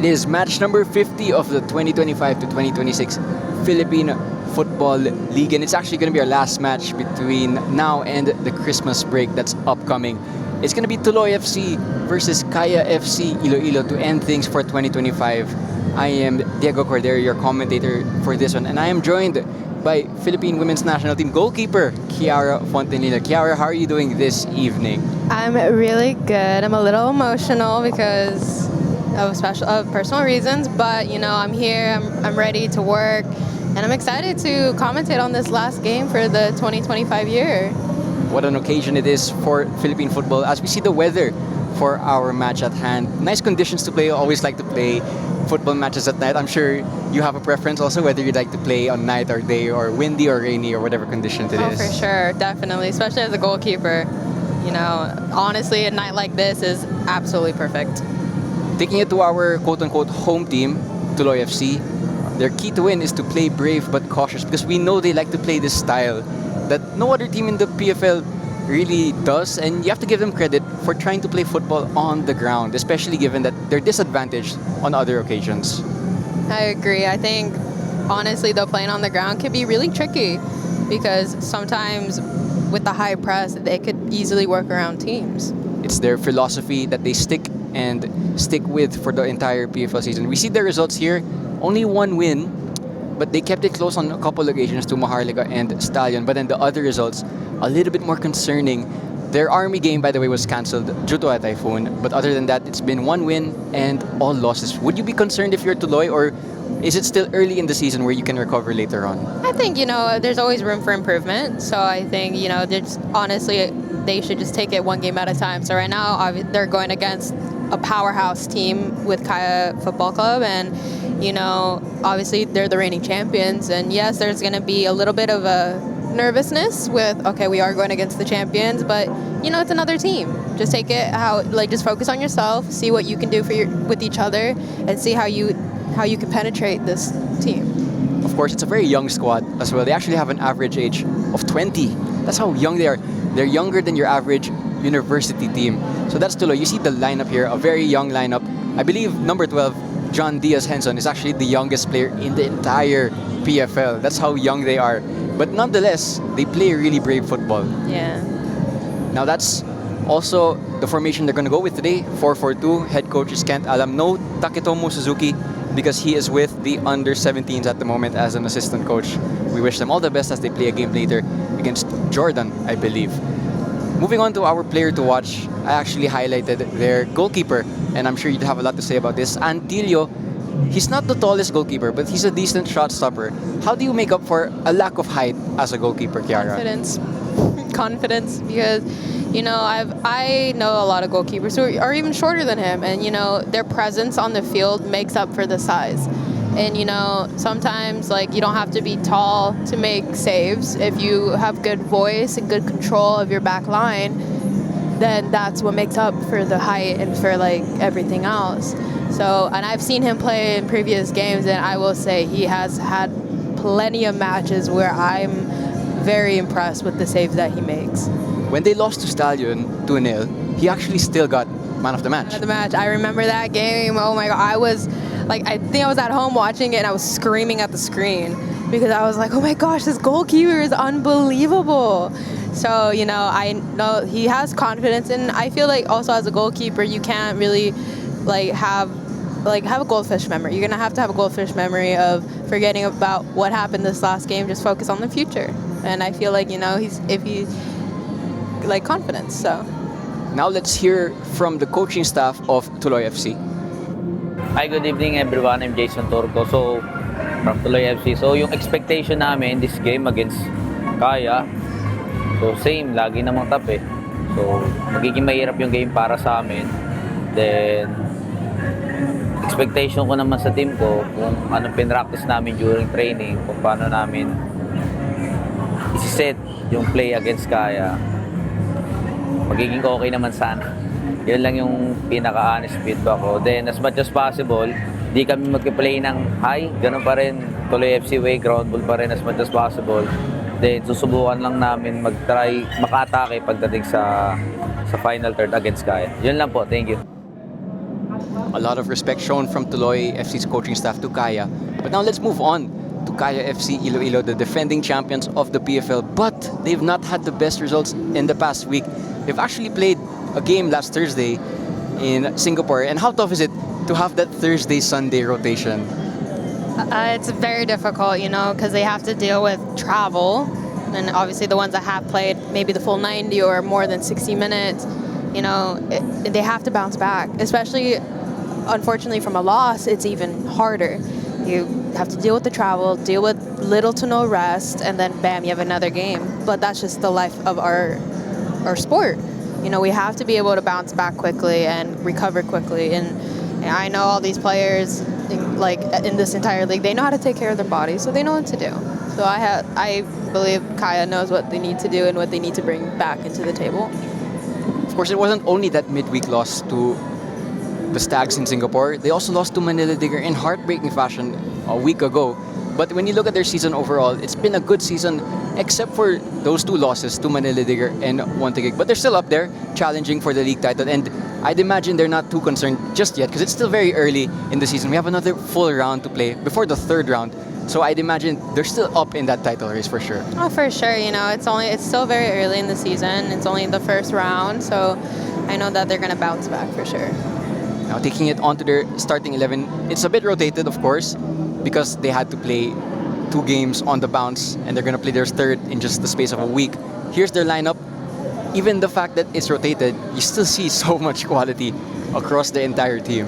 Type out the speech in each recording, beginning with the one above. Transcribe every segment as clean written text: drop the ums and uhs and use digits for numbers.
is match number 50 of the 2025 to 2026 Philippine Football League, and it's actually going to be our last match between now and the Christmas break that's upcoming. It's going to be Tuloy FC versus Kaya FC Iloilo to end things for 2025. I am Diego Cordero, your commentator for this one, and I am joined by Philippine Women's National Team goalkeeper Kiara Fontanilla. Kiara, how are you doing this evening? I'm really good. I'm a little emotional because of personal reasons, but I'm here. I'm ready to work, and I'm excited to commentate on this last game for the 2025 year. What an occasion it is for Philippine football as we see the weather for our match at hand. Nice conditions to play. I always like to play football matches at night. I'm sure you have a preference also whether you'd like to play on night or day or windy or rainy or whatever conditions it is. Oh, for sure. Definitely. Especially as a goalkeeper. Honestly, a night like this is absolutely perfect. Taking it to our quote-unquote home team, Tuloy FC, their key to win is to play brave but cautious because we know they like to play this style that no other team in the PFL really does, and you have to give them credit for trying to play football on the ground, especially given that they're disadvantaged on other occasions. I agree. I think, honestly, though, playing on the ground can be really tricky because sometimes with the high press, they could easily work around teams. It's their philosophy that they stick with for the entire PFL season. We see the results here. Only one win, but they kept it close on a couple occasions to Maharlika and Stallion. But then the other results, a little bit more concerning. Their Army game, by the way, was cancelled due to a typhoon. But other than that, it's been one win and all losses. Would you be concerned if you're Tuloy, or is it still early in the season where you can recover later on? I think, there's always room for improvement. So I think, honestly, they should just take it one game at a time. So right now, they're going against a powerhouse team with Kaya Football Club, and obviously they're the reigning champions, and yes, there's going to be a little bit of a nervousness with, okay, we are going against the champions, but it's another team. Just take it just focus on yourself, see what you can do with each other, and see how you can penetrate this team. Of course, it's a very young squad as well. They actually have an average age of 20. That's how young they are. They're younger than your average university team. So that's Tuloy. You see the lineup here, a very young lineup. I believe number 12, John Diaz Henson, is actually the youngest player in the entire PFL. That's how young they are. But nonetheless, they play really brave football. Yeah. Now that's also the formation they're going to go with today. 4-4-2. Head coach is Kent Alam. No Taketomo Suzuki because he is with the under-17s at the moment as an assistant coach. We wish them all the best as they play a game later against Jordan, I believe. Moving on to our player to watch, I actually highlighted their goalkeeper, and I'm sure you'd have a lot to say about this. Antilio, he's not the tallest goalkeeper, but he's a decent shot stopper. How do you make up for a lack of height as a goalkeeper, Kiara? Confidence, because I know a lot of goalkeepers who are even shorter than him, and their presence on the field makes up for the size. And sometimes you don't have to be tall to make saves. If you have good voice and good control of your back line, then that's what makes up for the height and for everything else. So, and I've seen him play in previous games, and I will say he has had plenty of matches where I'm very impressed with the saves that he makes. When they lost to Stallion 2-0, he actually still got man of the match. Man of the match. I remember that game. Oh my God. I think I was at home watching it, and I was screaming at the screen because I was like, oh my gosh, this goalkeeper is unbelievable. So, I know he has confidence, and I feel like also as a goalkeeper, you can't really have a goldfish memory. You're going to have a goldfish memory of forgetting about what happened this last game, just focus on the future. And I feel like, he's confidence, so. Now let's hear from the coaching staff of Tuloy FC. Hi, good evening everyone. I'm Jason Turco. So, from Tuloy FC. So, yung expectation namin this game against Kaya, so same, lagi namang tap eh. So, magiging mahirap yung game para sa amin. Then, expectation ko naman sa team ko, kung anong pinractice namin during training, kung paano namin isi-set yung play against Kaya, magiging okay naman sana. Yun lang yung pinaka-honest feedback ko. Then, as much as possible, di kami mag-play ng high. Ganun pa rin, Tuloy FC way, ground ball pa rin as much as possible. Then, susubukan lang namin mag-try, maka-atake pagdating sa final third against Kaya. Yun lang po, thank you. A lot of respect shown from Tuloy FC's coaching staff to Kaya. But now let's move on to Kaya FC Iloilo, the defending champions of the PFL. But they've not had the best results in the past week. They've actually played a game last Thursday in Singapore. And how tough is it to have that Thursday-Sunday rotation? It's very difficult, because they have to deal with travel. And obviously the ones that have played maybe the full 90 or more than 60 minutes, they have to bounce back. Especially, unfortunately, from a loss, it's even harder. You have to deal with the travel, deal with little to no rest, and then bam, you have another game. But that's just the life of our sport. We have to be able to bounce back quickly and recover quickly. And I know all these players, in this entire league, they know how to take care of their bodies, so they know what to do. So I believe Kaya knows what they need to do and what they need to bring back into the table. Of course, it wasn't only that midweek loss to the Stags in Singapore. They also lost to Manila Digger in heartbreaking fashion a week ago. But when you look at their season overall, it's been a good season except for those two losses to Manila Digger and Montague. But they're still up there challenging for the league title. And I'd imagine they're not too concerned just yet because it's still very early in the season. We have another full round to play before the third round. So I'd imagine they're still up in that title race for sure. Oh, for sure. It's still very early in the season. It's only the first round. So I know that they're going to bounce back for sure. Now taking it onto their starting 11, it's a bit rotated, of course, because they had to play 2 games on the bounce and they're going to play their third in just the space of a week. Here's their lineup. Even the fact that it's rotated, you still see so much quality across the entire team.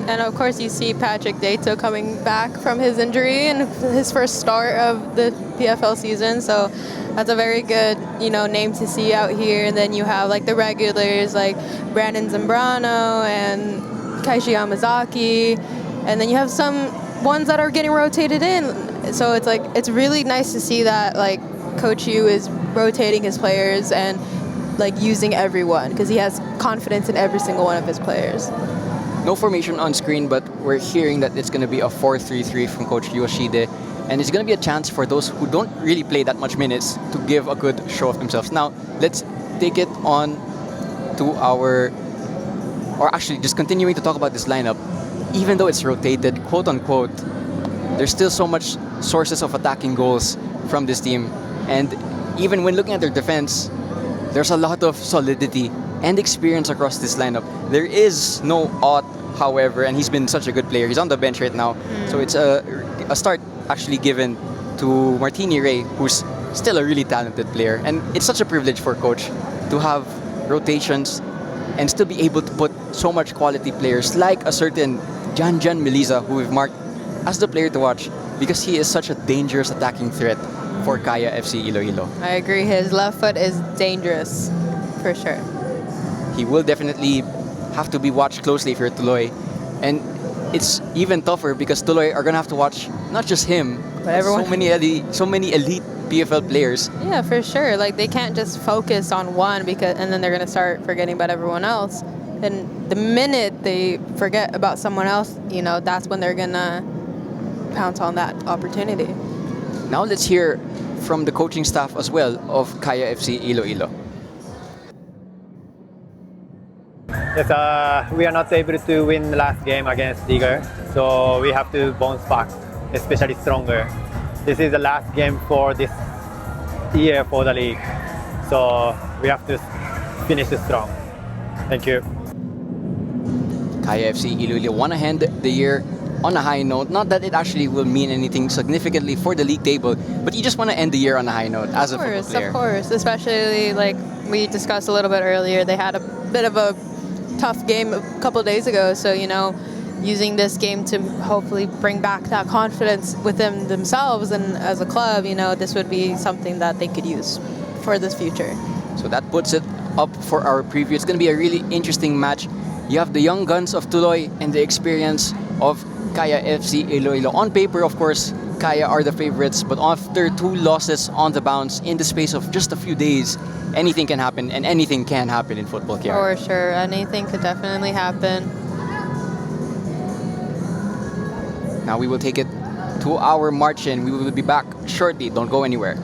And of course, you see Patrick Dato coming back from his injury and his first start of the PFL season. So that's a very good, name to see out here. And then you have the regulars like Brandon Zambrano and Kaishi Yamazaki. And then you have some ones that are getting rotated in. So it's really nice to see that Coach Yu is rotating his players and using everyone because he has confidence in every single one of his players. No formation on screen, but we're hearing that it's going to be a 4-3-3 from Coach Yoshide. And it's going to be a chance for those who don't really play that much minutes to give a good show of themselves. Now, let's take it on to just continuing to talk about this lineup. Even though it's rotated, quote unquote, there's still so much sources of attacking goals from this team. And even when looking at their defense, there's a lot of solidity and experience across this lineup. There is no Ott, however, and he's been such a good player. He's on the bench right now. So it's a start actually given to Martini Ray, who's still a really talented player. And it's such a privilege for coach to have rotations and still be able to put so much quality players like a certain Janjan Melisa, who we've marked as the player to watch because he is such a dangerous attacking threat for Kaya FC Iloilo. I agree. His left foot is dangerous, for sure. He will definitely have to be watched closely if you're Tuloy. And it's even tougher because Tuloy are going to have to watch not just him, but everyone. so many elite PFL players. Yeah, for sure. They can't just focus on one and then they're going to start forgetting about everyone else. And the minute they forget about someone else, that's when they're going to pounce on that opportunity. Now let's hear from the coaching staff as well of Kaya FC Iloilo. Yes, we are not able to win the last game against Digger, so we have to bounce back, especially stronger. This is the last game for this year for the league, so we have to finish strong. Thank you. Kaya FC Iloilo want to end the year on a high note. Not that it actually will mean anything significantly for the league table, but you just want to end the year on a high note as a football player. Of course. Especially we discussed a little bit earlier, they had a bit of a tough game a couple of days ago. So, using this game to hopefully bring back that confidence within themselves and as a club, this would be something that they could use for this future. So that puts it up for our preview. It's going to be a really interesting match. You have the young guns of Tuloy and the experience of Kaya FC Iloilo. On paper, of course, Kaya are the favorites, but after 2 losses on the bounce in the space of just a few days, anything can happen, and anything can happen in football, Kiara. For sure, anything could definitely happen. Now we will take it to our march-in. We will be back shortly. Don't go anywhere.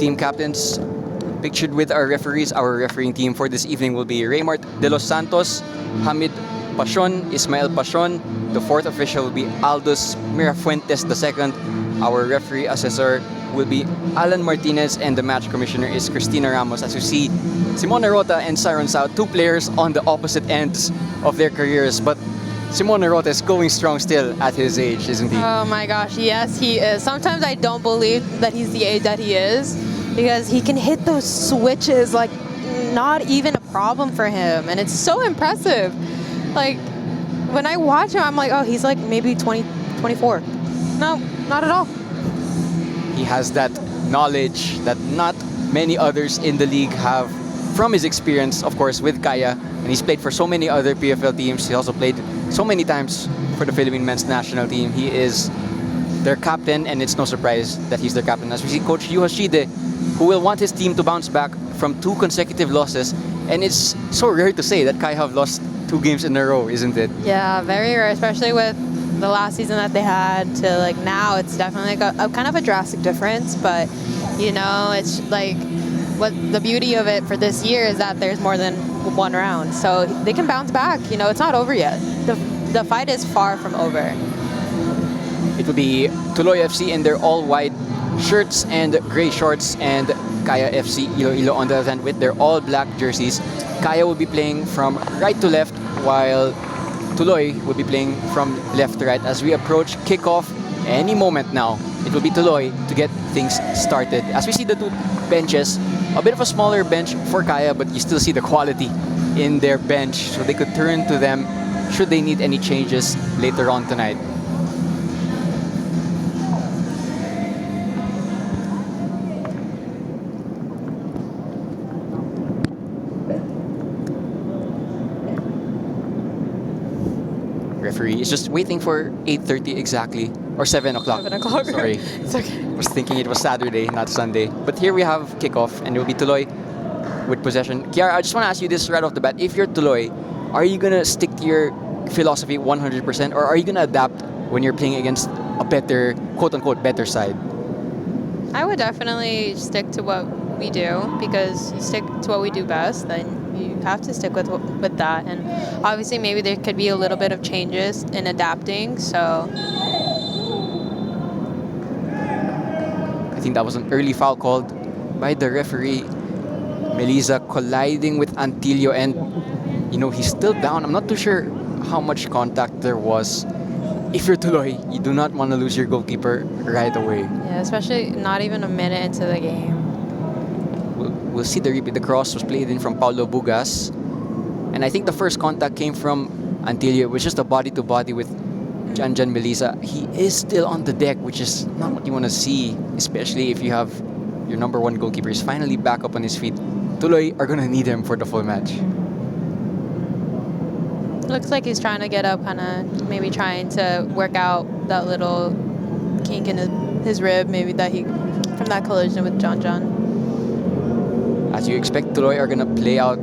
team captains. Pictured with our referees, our refereeing team for this evening will be Raymart De Los Santos, Hamid Pasion, Ismael Pasion. The fourth official will be Aldous Mirafuentes II. Our referee assessor will be Alan Martinez, and the match commissioner is Cristina Ramos. As you see, Simon Rota and Siron Sao, two players on the opposite ends of their careers, but Simon Rota is going strong still at his age, isn't he? Oh my gosh, yes, he is. Sometimes I don't believe that he's the age that he is because he can hit those switches like not even a problem for him. And it's so impressive. Like, when I watch him, I'm like, oh, he's like maybe 20, 24. No, not at all. He has that knowledge that not many others in the league have from his experience, of course, with Kaya. And he's played for so many other PFL teams. He also played so many times for the Philippine men's national team. He is their captain, and it's no surprise that he's their captain. As we see Coach Yu Hashide, who will want his team to bounce back from 2 consecutive losses. And it's so rare to say that Kaya have lost 2 games in a row, isn't it? Yeah, very rare, especially with the last season that they had to like now. It's definitely like a kind of a drastic difference, but you know, it's like what the beauty of it for this year is that there's more than one round, so they can bounce back. You know, it's not over yet. The fight is far from over. It will be Tuloy FC in their all-white shirts and gray shorts, and Kaya FC Iloilo on the other hand with their all-black jerseys. Kaya will be playing from right to left, while Tuloy will be playing from left to right. As we approach kickoff any moment now, it will be Tuloy to get things started. As we see the 2 benches, a bit of a smaller bench for Kaya, but you still see the quality in their bench, so they could turn to them should they need any changes later on tonight. Referee is just waiting for 8:30 exactly, or 7 o'clock. 7 o'clock. Sorry. It's okay. I was thinking it was Saturday, not Sunday. But here we have kickoff, and it will be Tuloy with possession. Kiara, I just want to ask you this right off the bat. If you're Tuloy, are you going to stick to your philosophy 100%, or are you going to adapt when you're playing against a better, quote-unquote, better side? I would definitely stick to what we do, because you stick to what we do best, then you have to stick with that. And obviously maybe there could be a little bit of changes in adapting, so I think that was an early foul called by the referee. Melissa colliding with Antilio, and you know, he's still down. I'm not too sure how much contact there was. If you're Tuloy, you do not want to lose your goalkeeper right away. yeah, especially not even a minute into the game. We'll see the replay. The cross was played in from Paulo Bugas. And I think the first contact came from Antilio. It was just a body-to-body with Janjan Melissa. He is still on the deck, which is not what you want to see, especially if you have your number 1 goalkeeper is finally back up on his feet. Tuloy are going to need him for the full match. Looks like he's trying to get up, kind of maybe trying to work out that little kink in his rib, maybe that he from that collision with John. As you expect, Tuloy are going to play out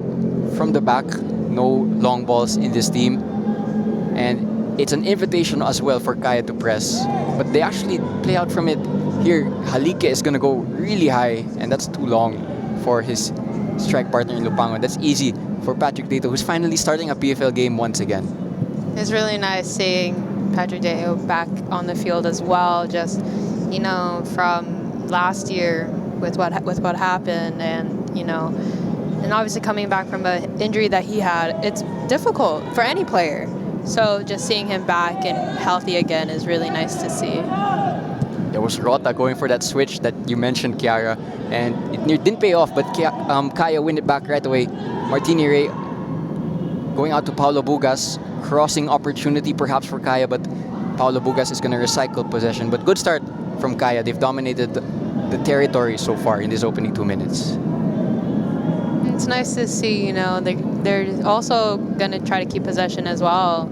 from the back. No long balls in this team. And it's an invitation as well for Kaya to press. But they actually play out from it. Here, Halike is going to go really high, and that's too long for his strike partner in Lupango. That's easy for Patrick Dito, who's finally starting a PFL game once again. It's really nice seeing Patrick Deo back on the field as well. Just, you know, from last year with what happened, and you know, and obviously coming back from an injury that he had, it's difficult for any player. So just seeing him back and healthy again is really nice to see. There was Rota going for that switch that you mentioned, Kiara, and it didn't pay off, but Kaya win it back right away. Martini Ray going out to Paulo Bugas, crossing opportunity perhaps for Kaya, but Paulo Bugas is going to recycle possession. But good start from Kaya. They've dominated the territory so far in these opening 2 minutes. It's nice to see, you know, they're also going to try to keep possession as well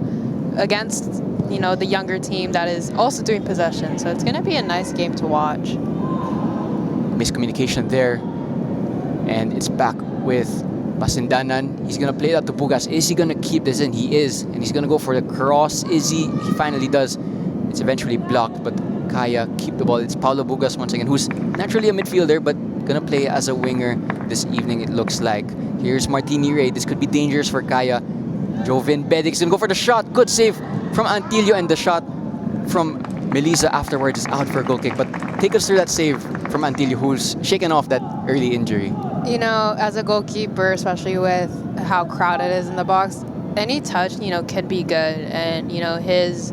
against, you know, the younger team that is also doing possession. So it's going to be a nice game to watch. Miscommunication there. And it's back with Pasindanan. He's going to play that to Bugas. Is he going to keep this in? He is. And he's going to go for the cross. Is he? He finally does. It's eventually blocked, but Kaya keep the ball. It's Paulo Bugas once again, who's naturally a midfielder, but gonna play as a winger this evening, it looks like. Here's Martini Ray. This could be dangerous for Kaya. Joven Bedic's gonna go for the shot. Good save from Antilio, and the shot from Melissa afterwards is out for a goal kick. But take us through that save from Antilio, who's shaken off that early injury. You know, as a goalkeeper, especially with how crowded it is in the box, any touch, you know, can be good. And, you know, his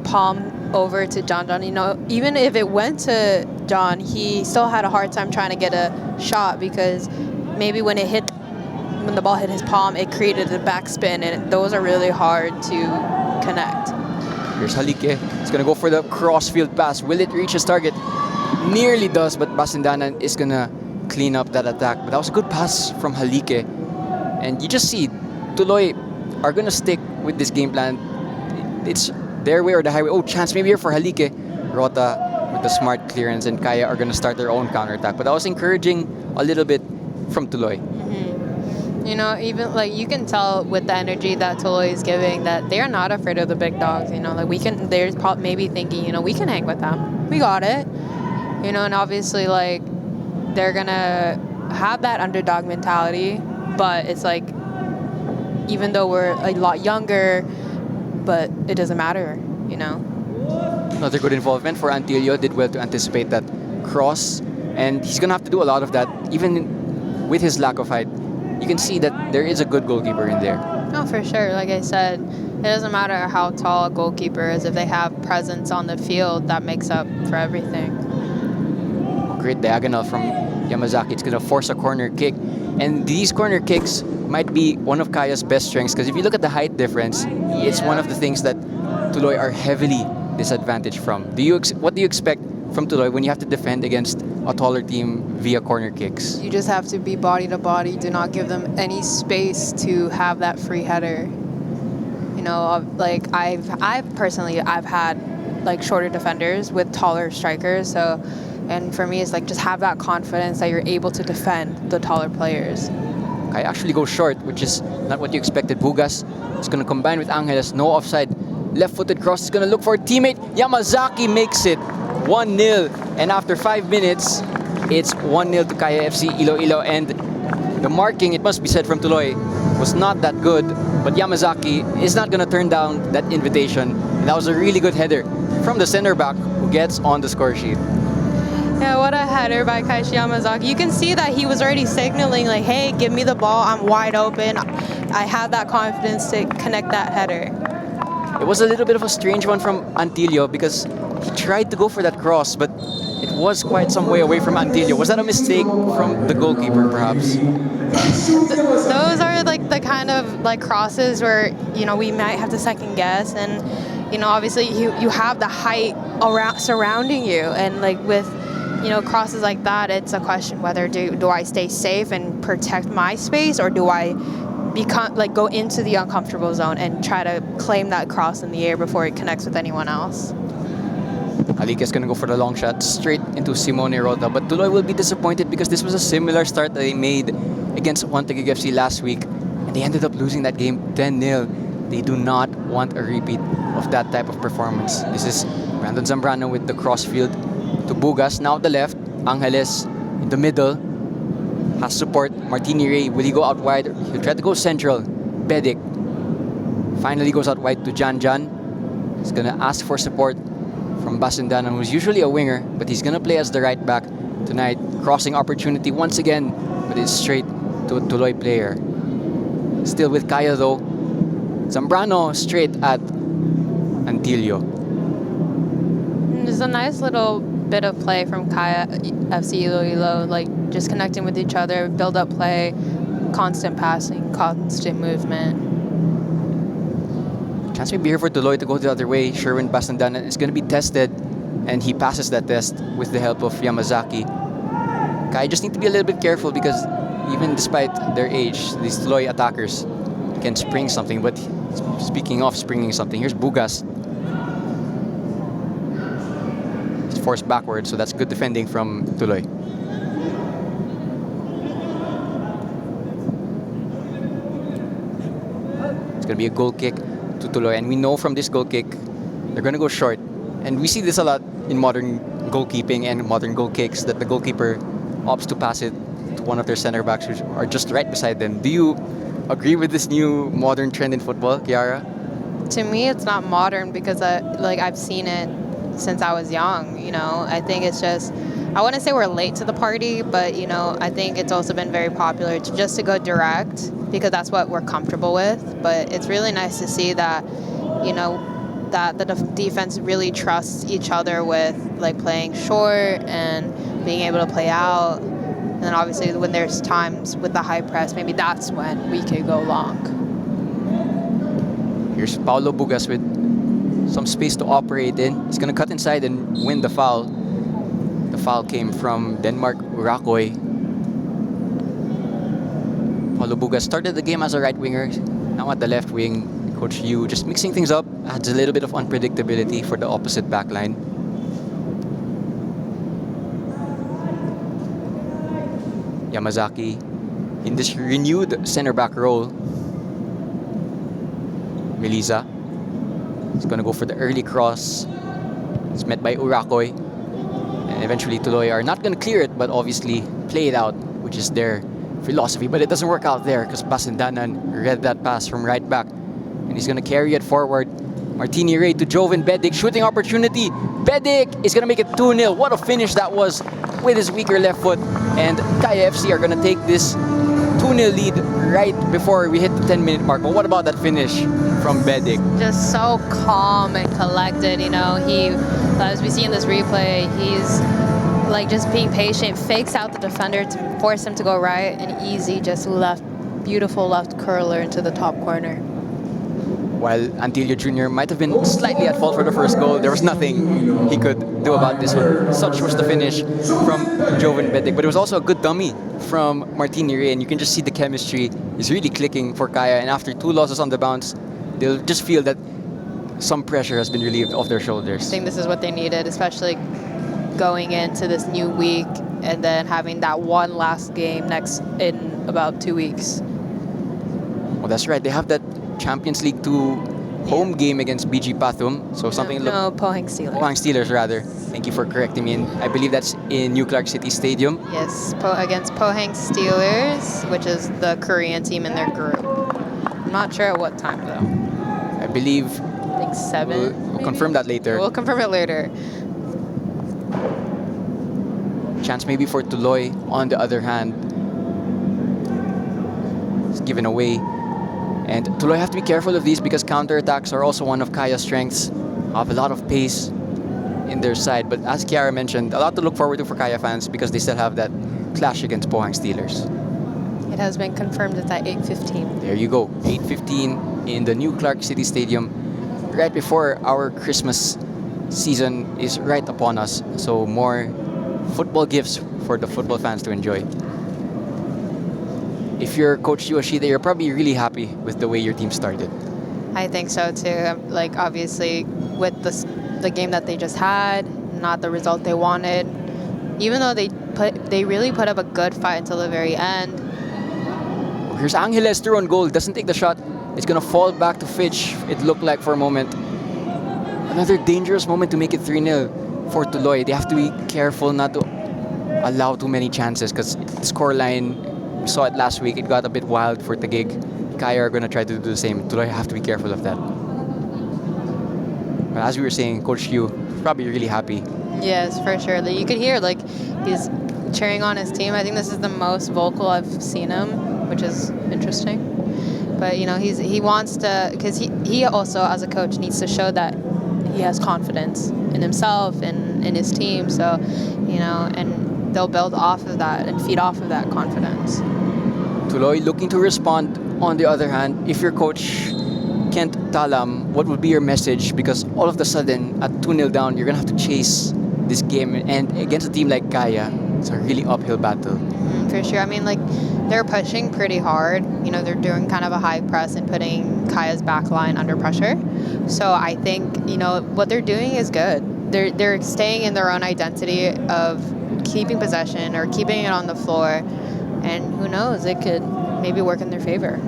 palm over to John, you know, even if it went to John, he still had a hard time trying to get a shot because maybe when the ball hit his palm, it created a backspin, and those are really hard to connect. Here's Halike. He's gonna go for the crossfield pass. Will it reach his target? Nearly does, but Basindanan is gonna clean up that attack. But that was a good pass from Halike. And you just see Tuloy are gonna stick with this game plan. It's their way or the highway. Oh, chance maybe here for Halike. Rota with the smart clearance, and Kaya are gonna start their own counterattack. But that was encouraging a little bit from Tuloy. You know, even like you can tell with the energy that Tuloy is giving that they are not afraid of the big dogs. You know, like they're maybe thinking, you know, we can hang with them. We got it. You know, and obviously like they're gonna have that underdog mentality, but it's like even though we're a lot younger, but it doesn't matter. You know. Another good involvement for Antilio. Did well to anticipate that cross, and he's gonna have to do a lot of that, even with his lack of height. You can see that there is a good goalkeeper in there. Oh, for sure. Like I said, it doesn't matter how tall a goalkeeper is. If they have presence on the field, that makes up for everything. Great diagonal from Yamazaki. It's going to force a corner kick. And these corner kicks might be one of Kaya's best strengths because if you look at the height difference, it's one of the things that Tuloy are heavily disadvantaged from. What do you expect from Tuloy when you have to defend against a taller team via corner kicks? You just have to be body to body. Do not give them any space to have that free header. You know, like I've personally had like shorter defenders with taller strikers. So, and for me, it's like just have that confidence that you're able to defend the taller players. Kaya actually goes short, which is not what you expected. Bugas is going to combine with Angeles. No offside. Left-footed cross is going to look for a teammate. Yamazaki makes it 1-0. And after 5 minutes, it's 1-0 to Kaya FC Iloilo. And the marking, it must be said from Tuloy, was not that good. But Yamazaki is not going to turn down that invitation. And that was a really good header from the center back who gets on the score sheet. Yeah, what a header by Kaishi Yamazaki. You can see that he was already signaling like, hey, give me the ball. I'm wide open. I have that confidence to connect that header. It was a little bit of a strange one from Antilio because he tried to go for that cross, but it was quite some way away from Antilio. Was that a mistake from the goalkeeper, perhaps? Those are like the kind of like crosses where, you know, we might have to second guess. And, you know, obviously you have the height around surrounding you. And like with, you know, crosses like that, it's a question whether do I stay safe and protect my space, or do I go into the uncomfortable zone and try to claim that cross in the air before it connects with anyone else. Alika is going to go for the long shot straight into Simone Rota, but Tuloy will be disappointed because this was a similar start that they made against Taguig FC last week, and they ended up losing that game 10-0. They do not want a repeat of that type of performance. This is Brandon Zambrano with the crossfield to Bugas, now at the left. Angeles in the middle, has support. Martini Ray, will he go out wide? He'll try to go central. Bedic finally goes out wide to Jan Jan. He's gonna ask for support from Basindanan, who's usually a winger, but he's gonna play as the right back tonight. Crossing opportunity once again, but it's straight to a Tuloy player. Still with Kaya though. Zambrano straight at Antilio. There's a nice little bit of play from Kaya FC Iloilo, like just connecting with each other, build up play, constant passing, constant movement. Chance may be here for Tuloy to go the other way. Sherwin Basindanan is going to be tested, and he passes that test with the help of Yamazaki. Kaya just need to be a little bit careful because even despite their age, these Tuloy attackers can spring something. But speaking of springing something, here's Bugas. He's forced backwards, so that's good defending from Tuloy. It's going to be a goal kick to Tuloy, and we know from this goal kick they're going to go short, and we see this a lot in modern goalkeeping and modern goal kicks that the goalkeeper opts to pass it to one of their center backs who are just right beside them. Do you agree with this new modern trend in football, Kiara? To me, it's not modern because I've seen it since I was young. I think it's just, I wouldn't say we're late to the party, but I think it's also been very popular to go direct because that's what we're comfortable with. But it's really nice to see that that the defense really trusts each other with playing short and being able to play out. And then obviously when there's times with the high press, maybe that's when we could go long. Here's Paulo Bugas with some space to operate in. He's going to cut inside and win the foul. The foul came from Denmark Urakoy. Paulo Bugas started the game as a right winger. Now at the left wing, Coach Yu just mixing things up, adds a little bit of unpredictability for the opposite back line. Yamazaki in this renewed center back role. Melisa is going to go for the early cross. It's met by Urakoy. And eventually Tuloy are not going to clear it, but obviously play it out, which is their philosophy. But it doesn't work out there because Pasindanan read that pass from right back. And he's going to carry it forward. Martini Ray to Joven Bedic. Shooting opportunity. Bedic is going to make it 2-0. What a finish that was with his weaker left foot. And Kaya FC are going to take this 2-0 lead right before we hit the 10-minute mark. But what about that finish from Bedic? Just so calm and collected. He, as we see in this replay, he's just being patient, fakes out the defender to force him to go right, and easy just beautiful left curler into the top corner. While Antilio Jr. might have been slightly at fault for the first goal, there was nothing he could do about this one. Such was the finish from Joven Bedic. But it was also a good dummy from Martini Ray, and you can just see the chemistry is really clicking for Kaya. And after 2 losses on the bounce, they'll just feel that some pressure has been relieved off their shoulders. I think this is what they needed, especially going into this new week and then having that one last game in about 2 weeks. Well, that's right. They have that Champions League 2 home game against BG Pathum. So something No, Pohang Steelers. Pohang Steelers, rather. Thank you for correcting me. And I believe that's in New Clark City Stadium. Yes, against Pohang Steelers, which is the Korean team in their group. I'm not sure at what time, though. I believe... I think 7. We'll confirm that later. We'll confirm it later. Chance maybe for Tuloy. On the other hand, it's given away. And Tuloy have to be careful of these because counterattacks are also one of Kaya's strengths. Have a lot of pace in their side. But as Kiara mentioned, a lot to look forward to for Kaya fans because they still have that clash against Pohang Steelers. It has been confirmed it's at 8:15. There you go. 8:15 in the New Clark City Stadium. Right before our Christmas season is right upon us. So more football gifts for the football fans to enjoy. If you're Coach Yoshida, you're probably really happy with the way your team started. I think so too. Obviously, with the game that they just had, not the result they wanted. Even though they really put up a good fight until the very end. Here's Angeles through on goal. Doesn't take the shot. It's gonna fall back to Fitch. It looked like for a moment. Another dangerous moment to make it 3-0 for Tuloy. They have to be careful not to allow too many chances because the scoreline. We saw it last week. It got a bit wild for Taguig. Kaya are going to try to do the same. Tuloy have to be careful of that. But as we were saying, Coach Yu probably really happy. Yes, for sure. You could hear he's cheering on his team. I think this is the most vocal I've seen him, which is interesting. But he wants to, because he also as a coach needs to show that he has confidence in himself and in his team. So and they'll build off of that and feed off of that confidence. Tuloy looking to respond. On the other hand, if you're Coach Kent Talam, what would be your message? Because all of a sudden, at 2-0 down, you're going to have to chase this game. And against a team like Kaya, it's a really uphill battle. For sure. I mean, they're pushing pretty hard. They're doing kind of a high press and putting Kaya's back line under pressure. So I think, what they're doing is good. They're staying in their own identity of keeping possession or keeping it on the floor, and who knows, it could maybe work in their favor.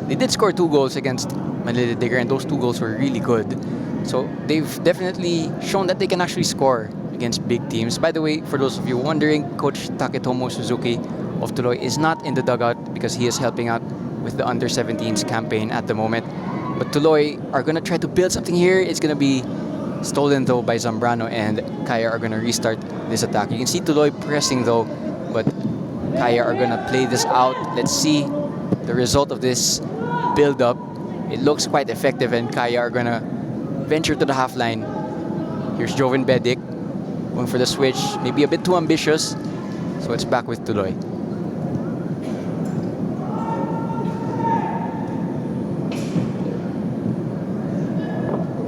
They did score 2 goals against Manila Digger, and those 2 goals were really good. So they've definitely shown that they can actually score against big teams. By the way, for those of you wondering, Coach Taketomo Suzuki of Tuloy is not in the dugout because he is helping out with the under-17s campaign at the moment. But Tuloy are going to try to build something here. It's going to be stolen though by Zambrano, and Kaya are going to restart this attack. You can see Tuloy pressing though, but Kaya are going to play this out. Let's see the result of this build-up. It looks quite effective, and Kaya are going to venture to the half line. Here's Joven Bedic going for the switch, maybe a bit too ambitious, so it's back with Tuloy.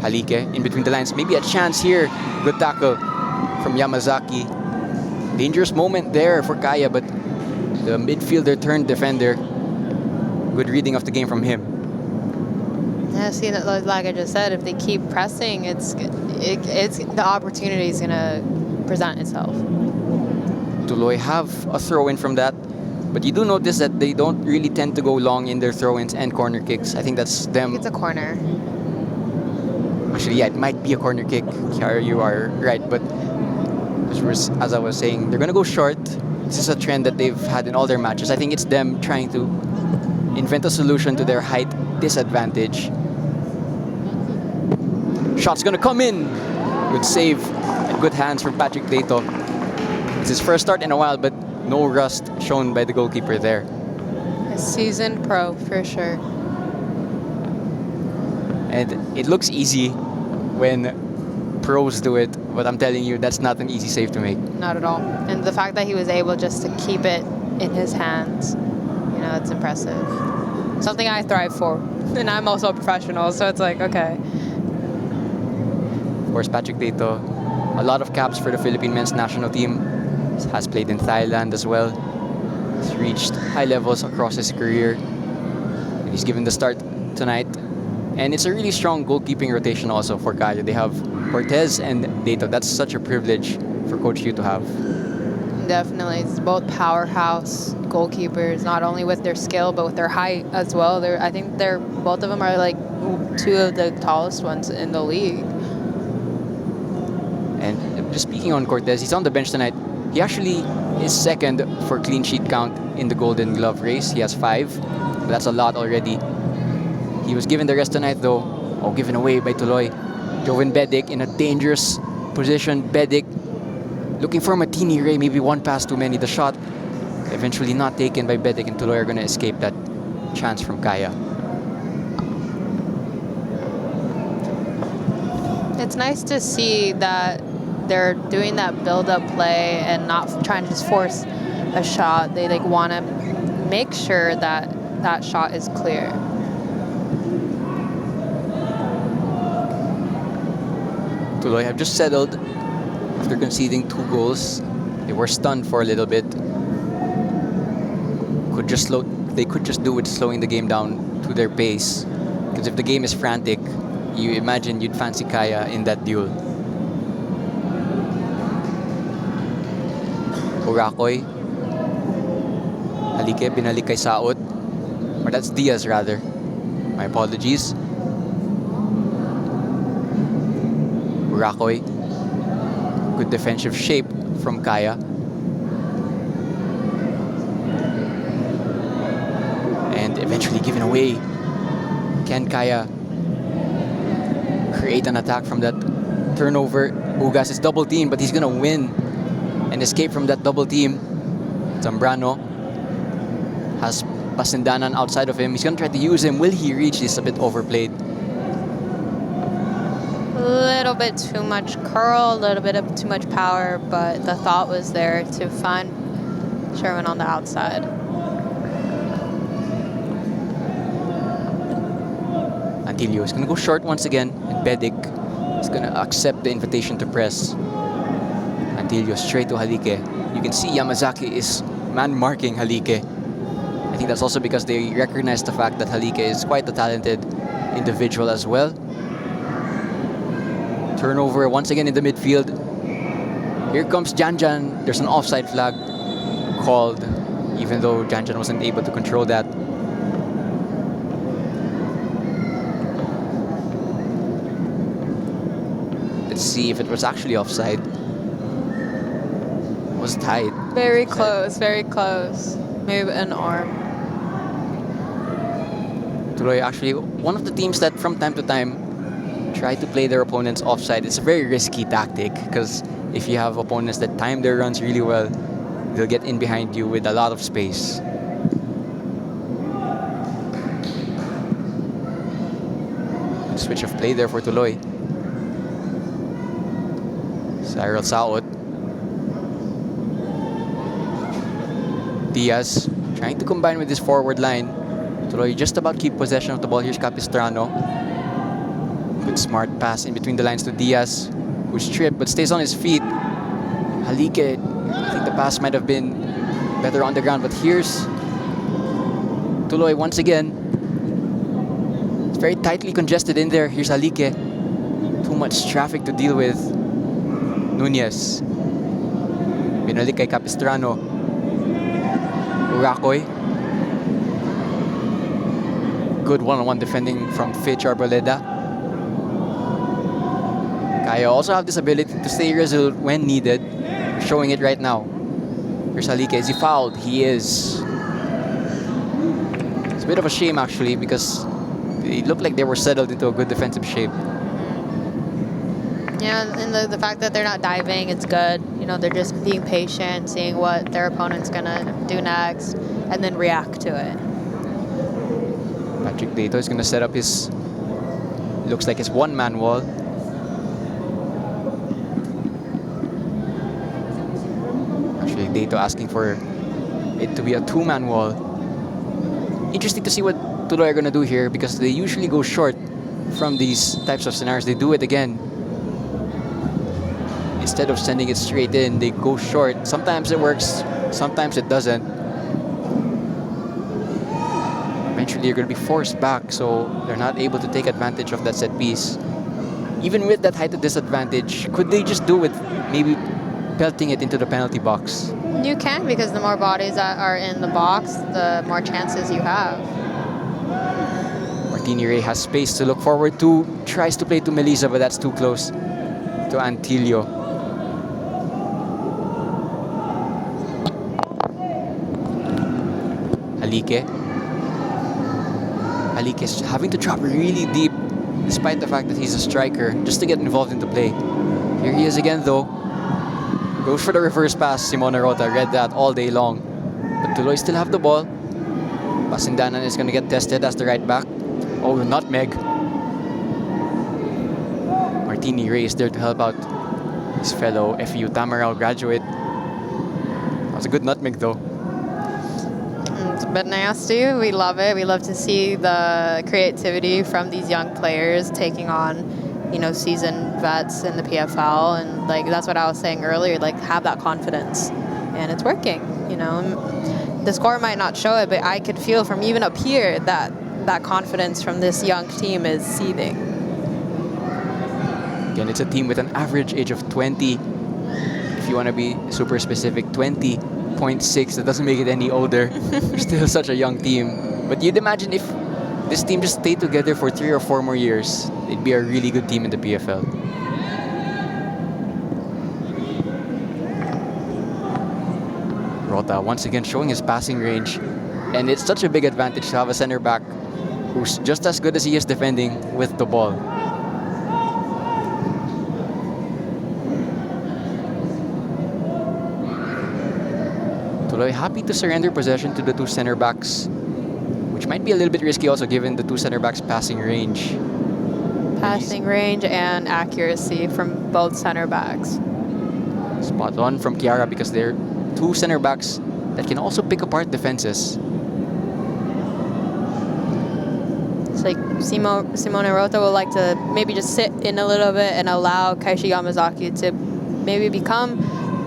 Halike in between the lines, maybe a chance here. Good tackle from Yamazaki. Dangerous moment there for Kaya, but the midfielder turned defender. Good reading of the game from him. Yeah, see, like I just said, if they keep pressing, it's the opportunity is gonna present itself. Tuloy have a throw-in from that, but you do notice that they don't really tend to go long in their throw-ins and corner kicks. I think that's them. It's a corner. Actually, yeah, it might be a corner kick. Kiara, you are right, but as I was saying, they're gonna go short. This is a trend that they've had in all their matches. I think it's them trying to invent a solution to their height disadvantage. Shot's gonna come in. Good save and good hands from Patrick Dato. It's his first start in a while, but no rust shown by the goalkeeper there. A seasoned pro for sure. And it looks easy when pros do it, but I'm telling you, that's not an easy save to make. Not at all. And the fact that he was able just to keep it in his hands, it's impressive. Something I thrive for. And I'm also a professional, so it's like, okay. Of course, Patrick Dato, a lot of caps for the Philippine men's national team. Has played in Thailand as well. He's reached high levels across his career. And he's given the start tonight. And it's a really strong goalkeeping rotation also for Kaya. They have Cortez and Dato. That's such a privilege for Coach Yu to have. Definitely. It's both powerhouse goalkeepers, not only with their skill, but with their height as well. I think both of them are like two of the tallest ones in the league. And just speaking on Cortez, he's on the bench tonight. He actually is second for clean sheet count in the Golden Glove race. He has 5. But that's a lot already. He was given the rest tonight though. Oh, given away by Tuloy. Joven Bedic in a dangerous position. Bedic looking for Martini Ray. Maybe one pass too many. The shot eventually not taken by Bedic, and Tuloy are going to escape that chance from Kaya. It's nice to see that they're doing that build-up play and not trying to just force a shot. They want to make sure that that shot is clear. Tuloy have just settled after conceding 2 goals. They were stunned for a little bit. They could just do with slowing the game down to their pace. Because if the game is frantic, you imagine you'd fancy Kaya in that duel. Urakoy. Halike, binalik kay Saot. Or that's Diaz rather. My apologies. Urakoy. Good defensive shape from Kaya. And eventually given away. Can Kaya create an attack from that turnover? Ugas is double teamed, but he's gonna win and escape from that double team. Zambrano has Pasindanan outside of him. He's gonna try to use him. Will he reach? This a bit overplayed. A little bit too much curl, a little bit of too much power, but the thought was there to find Sherman on the outside. Antilio is gonna go short once again, and Bedic is gonna accept the invitation to press. Antilio straight to Halike. You can see Yamazaki is man-marking Halike. I think that's also because they recognize the fact that Halike is quite a talented individual as well. Turnover once again in the midfield. Here comes Janjan. There's an offside flag called, even though Janjan wasn't able to control that. Let's see if it was actually offside. was tight. Very close, very close. Maybe an arm. Tuloy actually one of the teams that from time to time try to play their opponents offside. It's a very risky tactic because if you have opponents that time their runs really well, they'll get in behind you with a lot of space. Switch of play there for Tuloy. Cyril Saot. Diaz trying to combine with his forward line. Tuloy just about keep possession of the ball. Here's Capistrano. Good smart pass in between the lines to Diaz, who's tripped but stays on his feet. Halike, I think the pass might have been better on the ground, but here's Tuloy once again. It's very tightly congested in there. Here's Halike. Too much traffic to deal with. Nunez. Binalik kay Capistrano. Urakoy. Good one-on-one defending from Fitch Arboleda. Kaya also have this ability to stay resolute when needed. Showing it right now. Here's Halike. Is he fouled? He is. It's a bit of a shame actually because it looked like they were settled into a good defensive shape. Yeah, and the fact that they're not diving, it's good. You know, they're just being patient, seeing what their opponent's gonna do next, and then react to it. Patrick Dato is going to set up his, looks like his one-man wall. Actually, Dato asking for it to be a two-man wall. Interesting to see what Tuloy are going to do here because they usually go short from these types of scenarios. They do it again. Instead of sending it straight in, they go short. Sometimes it works, sometimes it doesn't. Eventually, you're going to be forced back, so they're not able to take advantage of that set piece. Even with that height of disadvantage, could they just do it, maybe pelting it into the penalty box? You can, because the more bodies that are in the box, the more chances you have. Martini Ray has space to look forward to, tries to play to Melissa, but that's too close to Antilio. Halike. Halike is having to drop really deep despite the fact that he's a striker just to get involved into play. Here he is again though. Goes for the reverse pass. Simone Rota read that all day long. But Tuloy still have the ball. Pasindanan is going to get tested as the right back. Oh, nutmeg. Martini Ray is there to help out his fellow FEU Tamarao graduate. That was a good nutmeg though. It's a bit nasty. We love it. We love to see the creativity from these young players taking on, you know, seasoned vets in the PFL, and like that's what I was saying earlier. Like, have that confidence, and it's working. You know, the score might not show it, but I could feel from even up here that that confidence from this young team is seething. Again, it's a team with an average age of 20. If you want to be super specific, 20.6. That doesn't make it any older. They're still such a young team. But you'd imagine if this team just stayed together for 3 or 4 more years, they'd be a really good team in the PFL. Rota once again showing his passing range. And it's such a big advantage to have a center back who's just as good as he is defending with the ball. Tuloy happy to surrender possession to the two center backs, which might be a little bit risky also given the two center backs' passing range. Passing range and accuracy from both center backs. Spot on from Kiara because they're two center backs that can also pick apart defenses. It's like Simone Rota would like to maybe just sit in a little bit and allow Kaishi Yamazaki to maybe become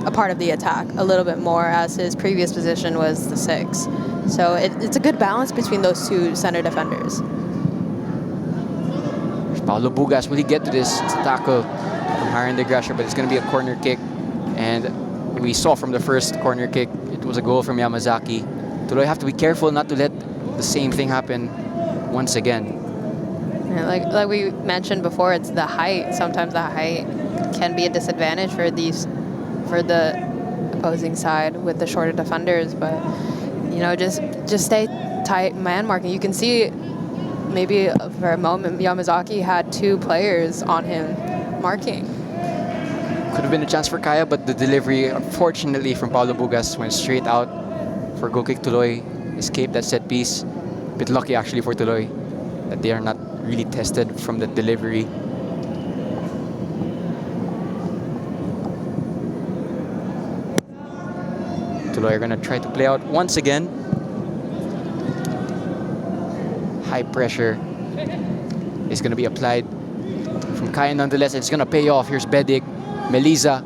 a part of the attack a little bit more, as his previous position was the 6. So it's a good balance between those two center defenders. Paulo Bugas, will he get to this? It's a tackle from Haran de Gracia, but it's going to be a corner kick. And we saw from the first corner kick, it was a goal from Yamazaki. Tuloy have to be careful not to let the same thing happen once again. Yeah, like we mentioned before, it's the height. Sometimes the height can be a disadvantage for the opposing side with the shorter defenders. But just stay tight man marking. You can see maybe for a moment Yamazaki had 2 players on him marking. Could have been a chance for Kaya, but the delivery, unfortunately, from Paulo Bugas went straight out for goal kick. Tuloy escaped that set piece. Bit lucky actually for Tuloy that they are not really tested from the delivery. Tuloy are gonna try to play out once again. High pressure is gonna be applied from Kaya nonetheless. It's gonna pay off. Here's Bedik, Melisa.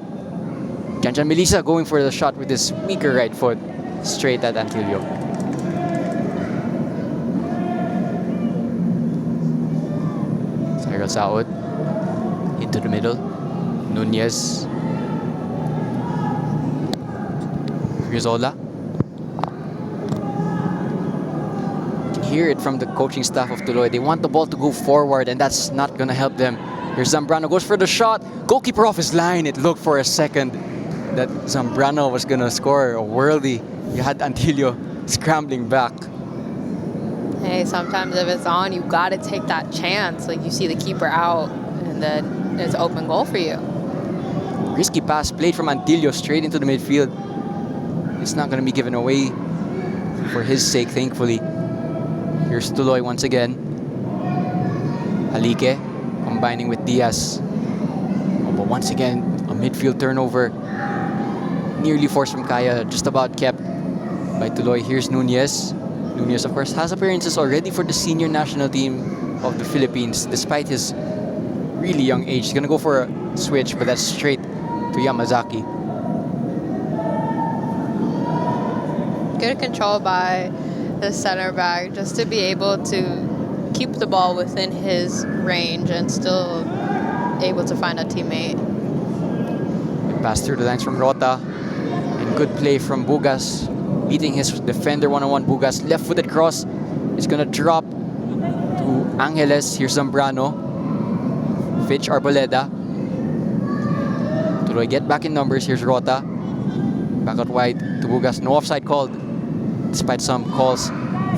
Janjan Melisa going for the shot with his weaker right foot, straight at Antilio. Cyril Saud into the middle. Nunez. Rizzola. You can hear it from the coaching staff of Tuloy. They want the ball to go forward, and that's not gonna help them. Here's Zambrano, goes for the shot. Goalkeeper off his line. It looked for a second that Zambrano was gonna score a worldie. You had Antilio scrambling back. Hey, sometimes if it's on, you gotta take that chance. Like you see the keeper out, and then it's open goal for you. Risky pass played from Antilio straight into the midfield. It's not gonna be given away for his sake, thankfully. Here's Tuloy once again. Halike combining with Diaz. Oh, but once again, a midfield turnover. Nearly forced from Kaya, just about kept by Tuloy. Here's Nunez. Nunez, of course, has appearances already for the senior national team of the Philippines, despite his really young age. He's gonna go for a switch, but that's straight to Yamazaki. Good control by the center back just to be able to keep the ball within his range and still able to find a teammate. Pass through the lines from Rota, and good play from Bugas, beating his defender one-on-one. Bugas, left-footed cross, is gonna drop to Angeles. Here's Zambrano, Fitch, Arboleda. Tuloy get back in numbers. Here's Rota, back out wide to Bugas. No offside called, despite some calls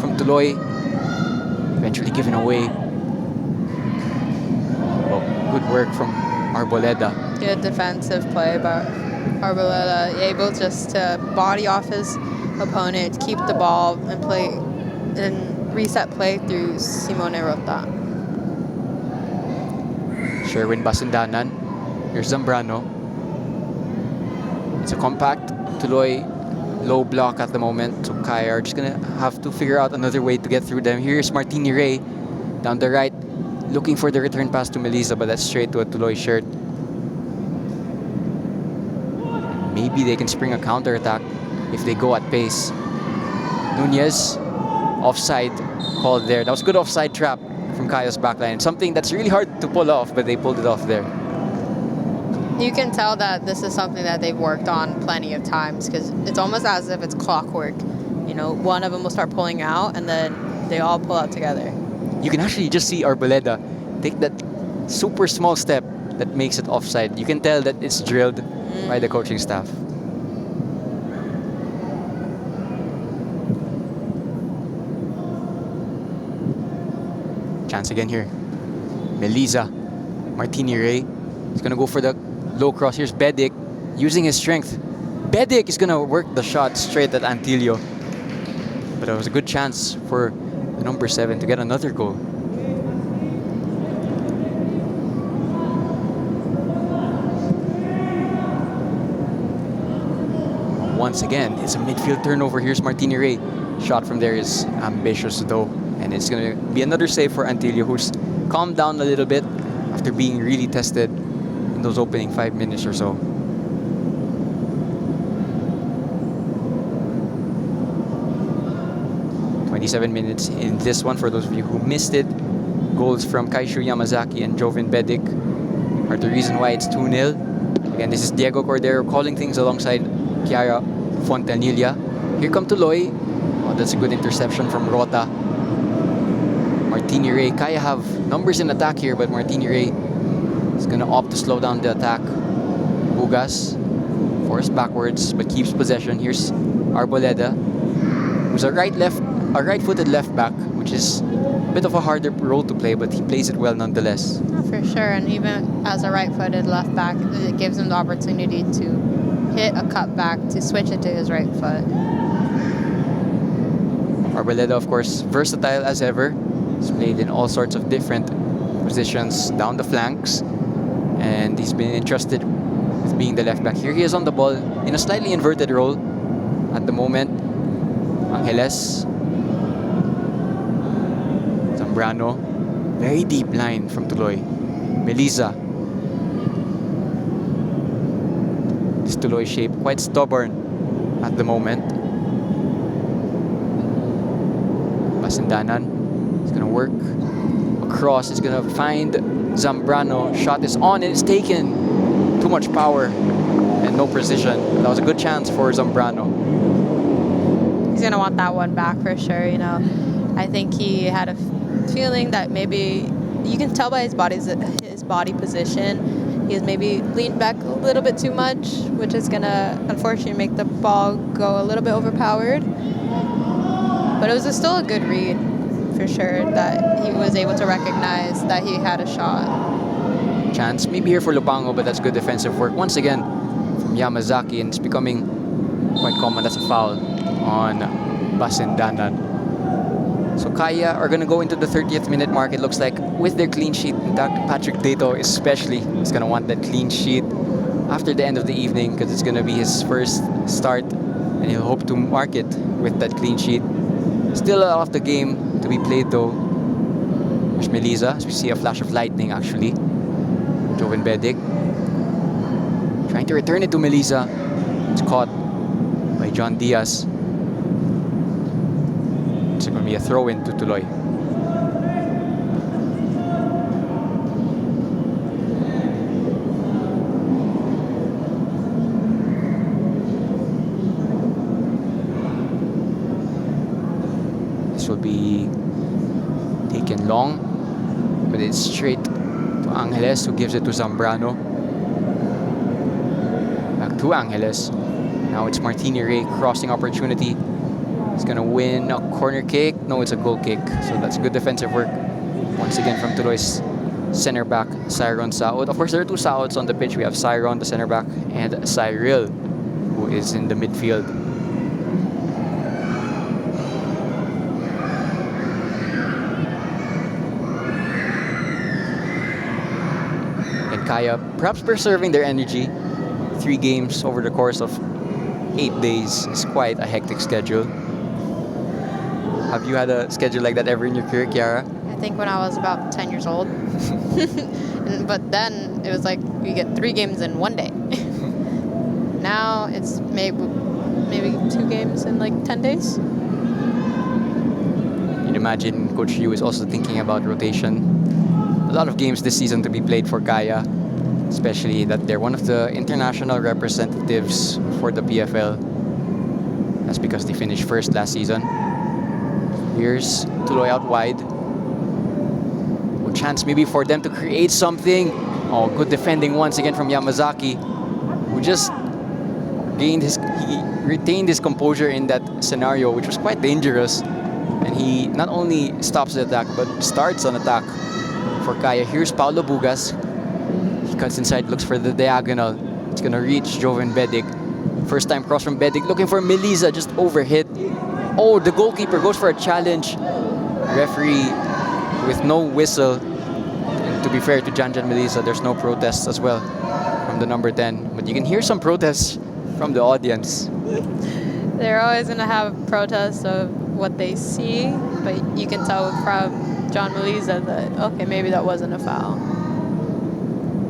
from Tuloy. Eventually given away. Well, good work from Arboleda. Good defensive play by Arboleda, able just to body off his opponent, keep the ball, and play and reset play through Simone Rota. Sherwin Basindanan. Here's Zambrano. It's a compact Tuloy low block at the moment. So Kaya are just gonna have to figure out another way to get through them. Here's Martini Ray down the right, looking for the return pass to Melisa, but that's straight to a Tuloy shirt. Maybe they can spring a counter-attack if they go at pace. Nunez, offside called there. That was a good offside trap from Kaya's backline. Something that's really hard to pull off, but they pulled it off there. You can tell that this is something that they've worked on plenty of times because it's almost as if it's clockwork. You know, one of them will start pulling out and then they all pull out together. You can actually just see Arboleda take that super small step that makes it offside. You can tell that it's drilled by the coaching staff. Chance again here. Melisa, Martini Ray is gonna go for the low cross. Here's Bedik using his strength. Bedik is gonna work the shot straight at Antilio. But it was a good chance for the number 7 to get another goal. Once again, it's a midfield turnover. Here's Martini Ray. Shot from there is ambitious though. And it's going to be another save for Antilio, who's calmed down a little bit after being really tested in those opening 5 minutes or so. "27 minutes in this one for those of you who missed it. Goals from Kaishu Yamazaki and Joven Bedik are the reason why it's 2-0. Again, this is Diego Cordero calling things alongside Chiara Fontanilla. Here come Tuloy. Oh, that's a good interception from Rota. Martini Ray. Kaya have numbers in attack here, but Martini Ray is going to opt to slow down the attack. Bugas Forced backwards, but keeps possession. Here's Arboleda, who's a right-footed left back, which is a bit of a harder role to play, but he plays it well nonetheless. Oh, for sure, and even as a right-footed left back, it gives him the opportunity to hit a cutback to switch it to his right foot. Arboleda, of course, versatile as ever. He's played in all sorts of different positions down the flanks, and he's been entrusted with being the left back. Here he is on the ball in a slightly inverted role at the moment. Angeles, Zambrano, very deep line from Tuloy. Melisa. This Tuloy shape quite stubborn at the moment. Basindanan is gonna work across. Is gonna find Zambrano. Shot is on and it's taken. Too much power and no precision. That was a good chance for Zambrano. He's gonna want that one back for sure. You know, I think he had a feeling that maybe you can tell by his body position. He's maybe leaned back a little bit too much, which is gonna unfortunately make the ball go a little bit overpowered. But it was still a good read for sure that he was able to recognize that he had a shot. Chance maybe here for Lupango, but that's good defensive work once again from Yamazaki, and it's becoming quite common. That's a foul on Basindanan. So Kaya are going to go into the 30th minute mark, it looks like, with their clean sheet. Patrick Dato especially is going to want that clean sheet after the end of the evening, because it's going to be his first start and he'll hope to mark it with that clean sheet. Still a lot of the game to be played though. There's Melisa, as we see a flash of lightning actually. Joven Bedic trying to return it to Melisa. It's caught by John Diaz. It's going to be a throw-in to Tuloy. This will be taken long, but it's straight to Angeles, who gives it to Zambrano. Back to Angeles. Now it's Martini Ray, crossing opportunity. He's gonna win a corner kick. No, it's a goal kick. So that's good defensive work once again from Tuloy's center back, Cyron Saud. Of course, there are two Sauds on the pitch. We have Cyron, the center back, and Cyril, who is in the midfield. And Kaya perhaps preserving their energy. 3 games over the course of 8 days is quite a hectic schedule. Have you had a schedule like that ever in your career, Kiara? I think when I was about 10 years old. But then it was like you get 3 games in 1 day. Now it's maybe 2 games in like 10 days. You'd imagine Coach Yu is also thinking about rotation. A lot of games this season to be played for Kaya, especially that they're one of the international representatives for the PFL. That's because they finished first last season. Here's Tuloy out wide. Good chance maybe for them to create something. Oh, good defending once again from Yamazaki, who just he retained his composure in that scenario, which was quite dangerous. And he not only stops the attack, but starts an attack for Kaya. Here's Paulo Bugas. He cuts inside, looks for the diagonal. It's gonna reach Joven Bedic. First time cross from Bedic, looking for Melisa, just overhit. Oh, the goalkeeper goes for a challenge. Referee with no whistle. And to be fair to Janjan Melisa, there's no protests as well from the number 10. But you can hear some protests from the audience. They're always going to have protests of what they see, but you can tell from John Melisa that, okay, maybe that wasn't a foul.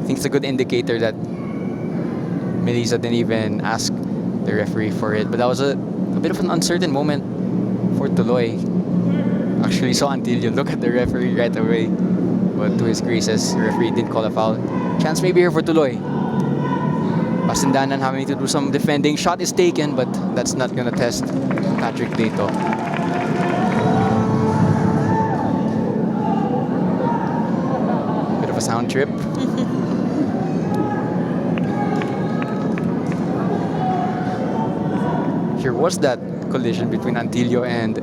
I think it's a good indicator that Melisa didn't even ask the referee for it. But that was a bit of an uncertain moment for Tuloy. Actually saw Antilio look at the referee right away. But to his graces, the referee didn't call a foul. Chance maybe here for Tuloy. Basindanan having to do some defending. Shot is taken, but that's not gonna test Patrick Dato. Bit of a sound trip. here was that collision between Antilio and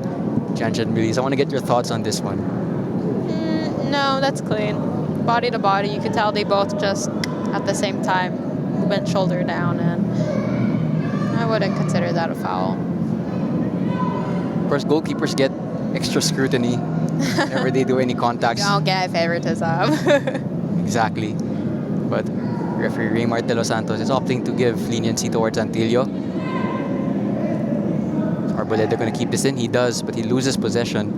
Janjan Miliz. I want to get your thoughts on this one. No, that's clean. Body to body, you could tell they both just at the same time went shoulder down, and I wouldn't consider that a foul. Of course, goalkeepers get extra scrutiny whenever they do any contacts. You don't get favoritism. Exactly. But referee Raymar de los Santos is opting to give leniency towards Antilio. Is Arboleda going to keep this in? He does, but he loses possession.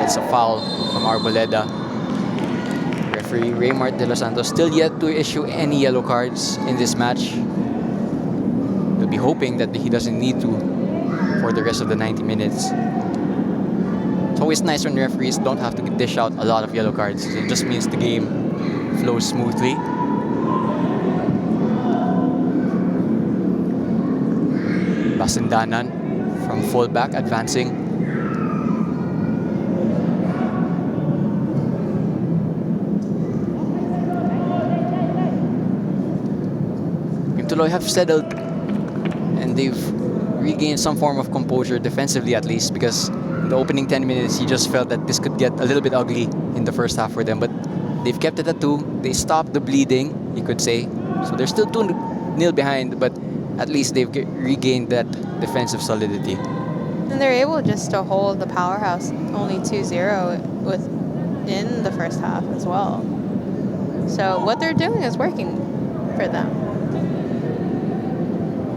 It's a foul from Arboleda. Referee Raymar de los Santos still yet to issue any yellow cards in this match. He'll be hoping that he doesn't need to for the rest of the 90 minutes. It's always nice when referees don't have to dish out a lot of yellow cards. It just means the game flows smoothly. Basindanan from fullback advancing. Vod Tuloy have settled and they've regained some form of composure defensively, at least, because in the opening 10 minutes you just felt that this could get a little bit ugly in the first half for them, but they've kept it at 2. They stopped the bleeding, you could say, so they're still 2-0 behind, but at least they've regained that defensive solidity. And they're able just to hold the powerhouse only 2-0 within the first half as well. So what they're doing is working for them.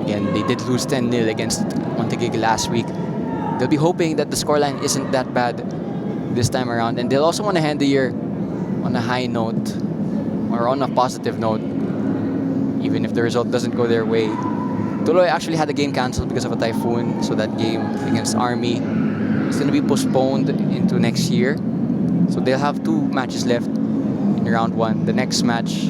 Again, they did lose 10-0 against Montague last week. They'll be hoping that the scoreline isn't that bad this time around, and they'll also want to end the year on a high note or on a positive note, even if the result doesn't go their way. Tuloy actually had a game cancelled because of a typhoon, so that game against Army is going to be postponed into next year. So they'll have 2 matches left in round 1. The next match,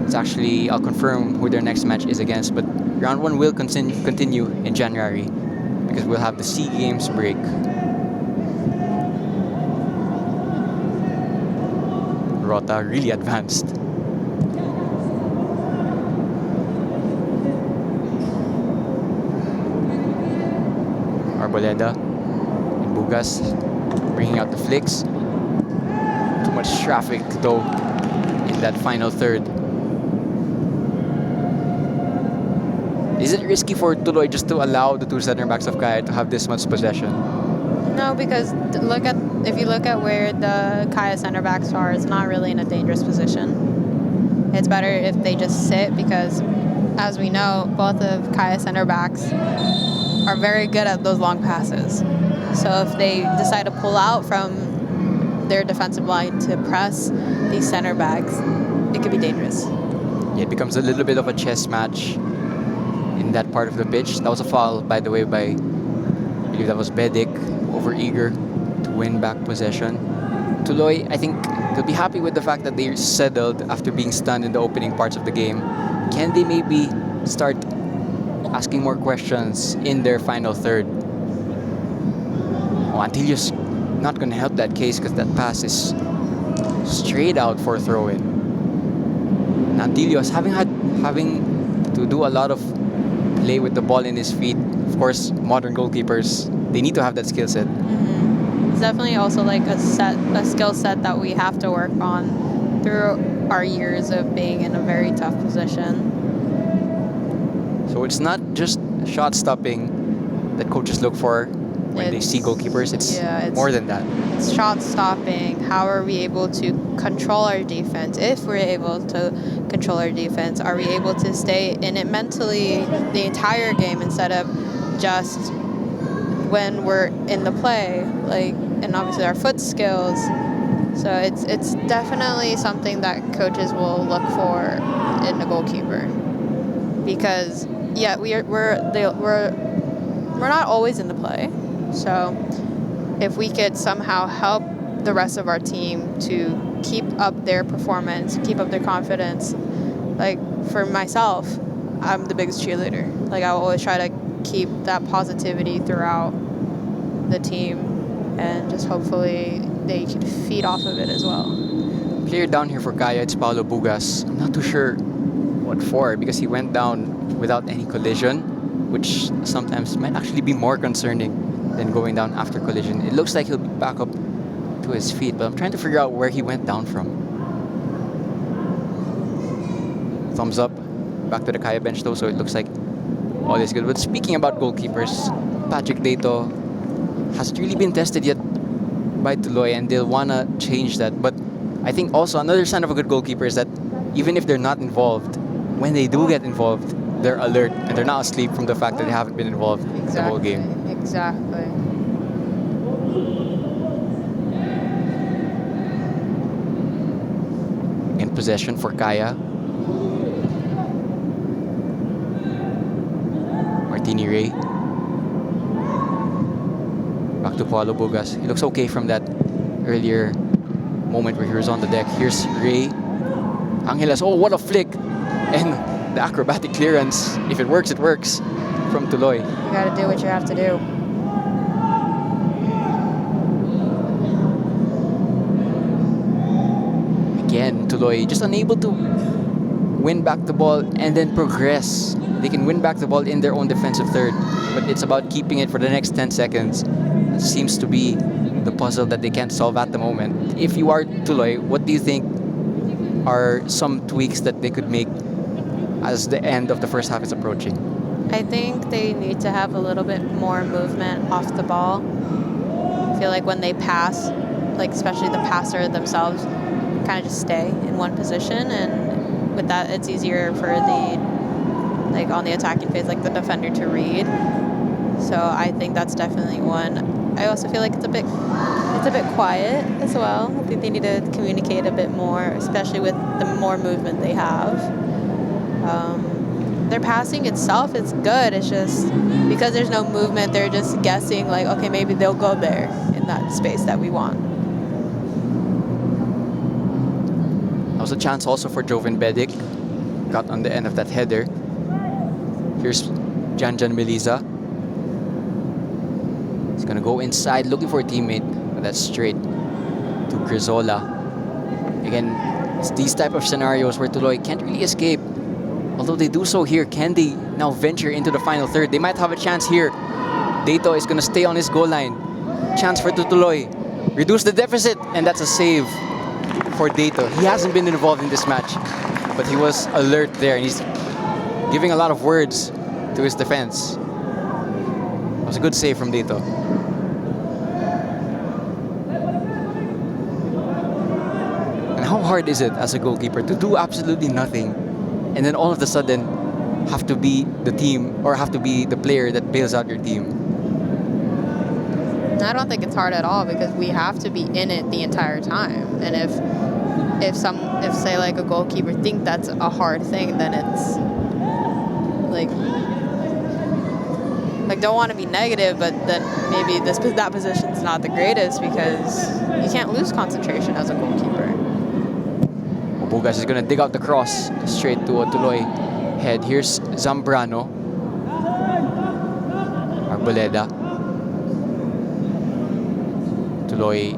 it's actually, I'll confirm who their next match is against, but round 1 will continue in January because we'll have the SEA Games break. Rota really advanced. Arboleda and Bugas bringing out the flicks. Too much traffic though in that final third. Is it risky for Tuloy just to allow the 2 center backs of Kaya to have this much possession? No, because if you look at where the Kaya center backs are, it's not really in a dangerous position. It's better if they just sit because, as we know, both of Kaya center backs are very good at those long passes. So if they decide to pull out from their defensive line to press these center backs, it could be dangerous. Yeah, it becomes a little bit of a chess match in that part of the pitch. That was a foul, by the way, by, I believe that was Bedik, over-eager to win back possession. Tuloy, I think they'll be happy with the fact that they settled after being stunned in the opening parts of the game. Can they maybe start asking more questions in their final third? Oh, Antilio's not going to help that case because that pass is straight out for a throw-in. And Antilio's having to do a lot of play with the ball in his feet. Of course, modern goalkeepers, they need to have that skill set. Mm-hmm. It's definitely also like a skill set that we have to work on through our years of being in a very tough position. So it's not just shot stopping that coaches look for when they see goalkeepers. It's more than that. It's shot stopping. How are we able to control our defense? If we're able to control our defense, are we able to stay in it mentally the entire game instead of just when we're in the play? And obviously our foot skills. So it's definitely something that coaches will look for in a goalkeeper, because we're not always in the play. So if we could somehow help the rest of our team to keep up their performance, keep up their confidence, like for myself, I'm the biggest cheerleader. Like I always try to keep that positivity throughout the team, and just hopefully they can feed off of it as well. Player down here for Kaya, it's Paulo Bugas. I'm not too sure What for? Because he went down without any collision, which sometimes might actually be more concerning than going down after collision. It looks like he'll be back up to his feet, but I'm trying to figure out where he went down from. Thumbs up. Back to the Kaya bench though, so it looks like all is good. But speaking about goalkeepers, Patrick Dato hasn't really been tested yet by Tuloy, and they'll wanna change that. But I think also another sign of a good goalkeeper is that even if they're not involved, when they do get involved, they're alert and they're not asleep from the fact that they haven't been involved the whole game. Exactly. In possession for Kaya. Martini Ray. Back to Paulo Bugas. He looks okay from that earlier moment where he was on the deck. Here's Ray. Angeles, oh, what a flick! And the acrobatic clearance. If it works, it works. From Tuloy. You gotta do what you have to do. Again, Tuloy just unable to win back the ball and then progress. They can win back the ball in their own defensive third, but it's about keeping it for the next 10 seconds. It seems to be the puzzle that they can't solve at the moment. If you are Tuloy, what do you think are some tweaks that they could make as the end of the first half is approaching? I think they need to have a little bit more movement off the ball. I feel like when they pass, like especially the passer themselves, kind of just stay in one position, and with that it's easier for the, like on the attacking phase, like the defender to read. So I think that's definitely one. I also feel like it's a bit quiet as well. I think they need to communicate a bit more, especially with the more movement they have. Their passing itself is good. It's just because there's no movement, they're just guessing like, okay, maybe they'll go there in that space that we want. That was a chance also for Joven Bedic. Got on the end of that header. Here's Janjan Meliza. He's gonna go inside looking for a teammate, but that's straight to Grizola. Again, it's these type of scenarios where Tuloy can't really escape. Although they do so here, can they now venture into the final third? They might have a chance here. Dato is gonna stay on his goal line. Chance for Tuloy. Reduce the deficit, and that's a save for Dato. He hasn't been involved in this match, but he was alert there, and he's giving a lot of words to his defense. It was a good save from Dato. And how hard is it as a goalkeeper to do absolutely nothing and then all of a sudden have to be the team or have to be the player that bails out your team? I don't think it's hard at all because we have to be in it the entire time. And if say like a goalkeeper think that's a hard thing, then it's like don't want to be negative, but then maybe that position's not the greatest because you can't lose concentration as a goalkeeper. Bugas is gonna dig out the cross straight to a Tuloy head. Here's Zambrano. Arboleda. Tuloy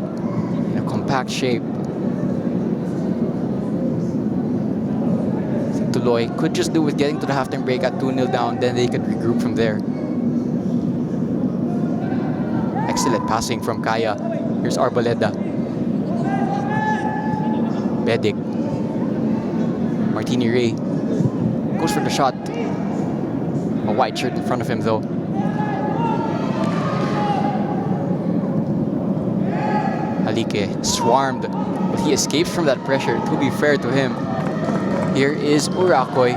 in a compact shape. Tuloy could just do with getting to the halftime break at 2-0 down, then they could regroup from there. Excellent passing from Kaya. Here's Arboleda. Bedic. Martini Ray goes for the shot. A white shirt in front of him though. Alike swarmed, but he escapes from that pressure, to be fair to him. Here is Urakoy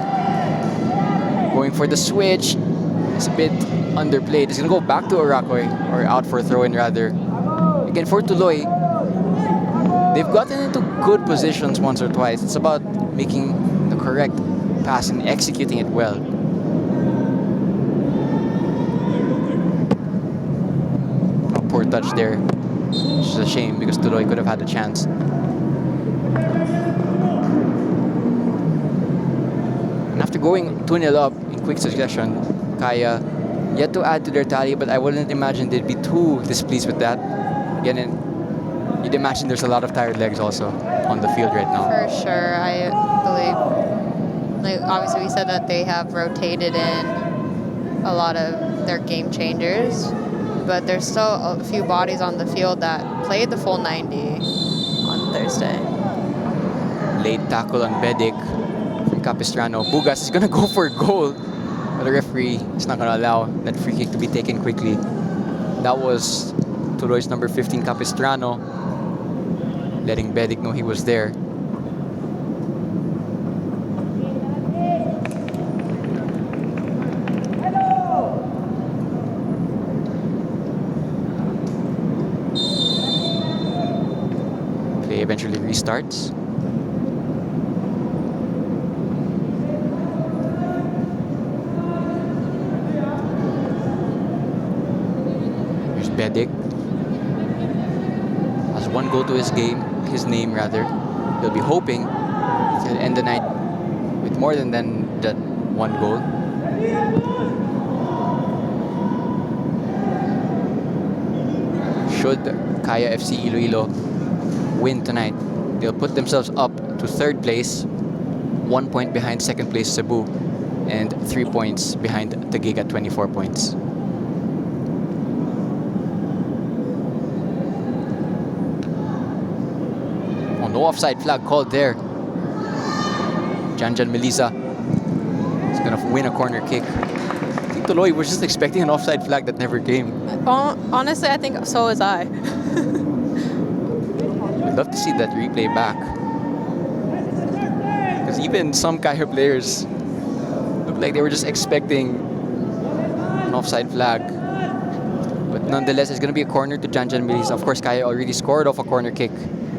going for the switch. It's a bit underplayed. It's gonna go back to Urakoy, or out for a throw-in rather. Again, for Tuloy, they've gotten into good positions once or twice. It's about making the correct pass and executing it well. A poor touch there, which is a shame because Tuloy could have had a chance. And after going 2-0 up in quick succession, Kaya yet to add to their tally, but I wouldn't imagine they'd be too displeased with that. Again, you'd imagine there's a lot of tired legs also on the field right now. For sure, I believe like obviously we said that they have rotated in a lot of their game changers, but there's still a few bodies on the field that played the full 90 on Thursday. Late tackle on Bedic from Capistrano. Bugas is gonna go for a goal, but the referee is not gonna allow that free kick to be taken quickly. That was Tuloy's number 15, Capistrano, letting Bedic know he was there. Play eventually restarts. Here's Bedic. Has one goal to his name rather. He'll be hoping he'll end the night with more than that one goal. Should Kaya FC Iloilo win tonight, they'll put themselves up to third place, 1 point behind second place Cebu, and 3 points behind Taguig at 24 points. Oh, no offside flag called there. Janjan Melisa is gonna win a corner kick. I think Tuloy was just expecting an offside flag that never came. Honestly, I think so was I. I'd love to see that replay back. Because even some Kaya players looked like they were just expecting an offside flag. But nonetheless, it's going to be a corner to Janjan Melisa. Of course, Kaya already scored off a corner kick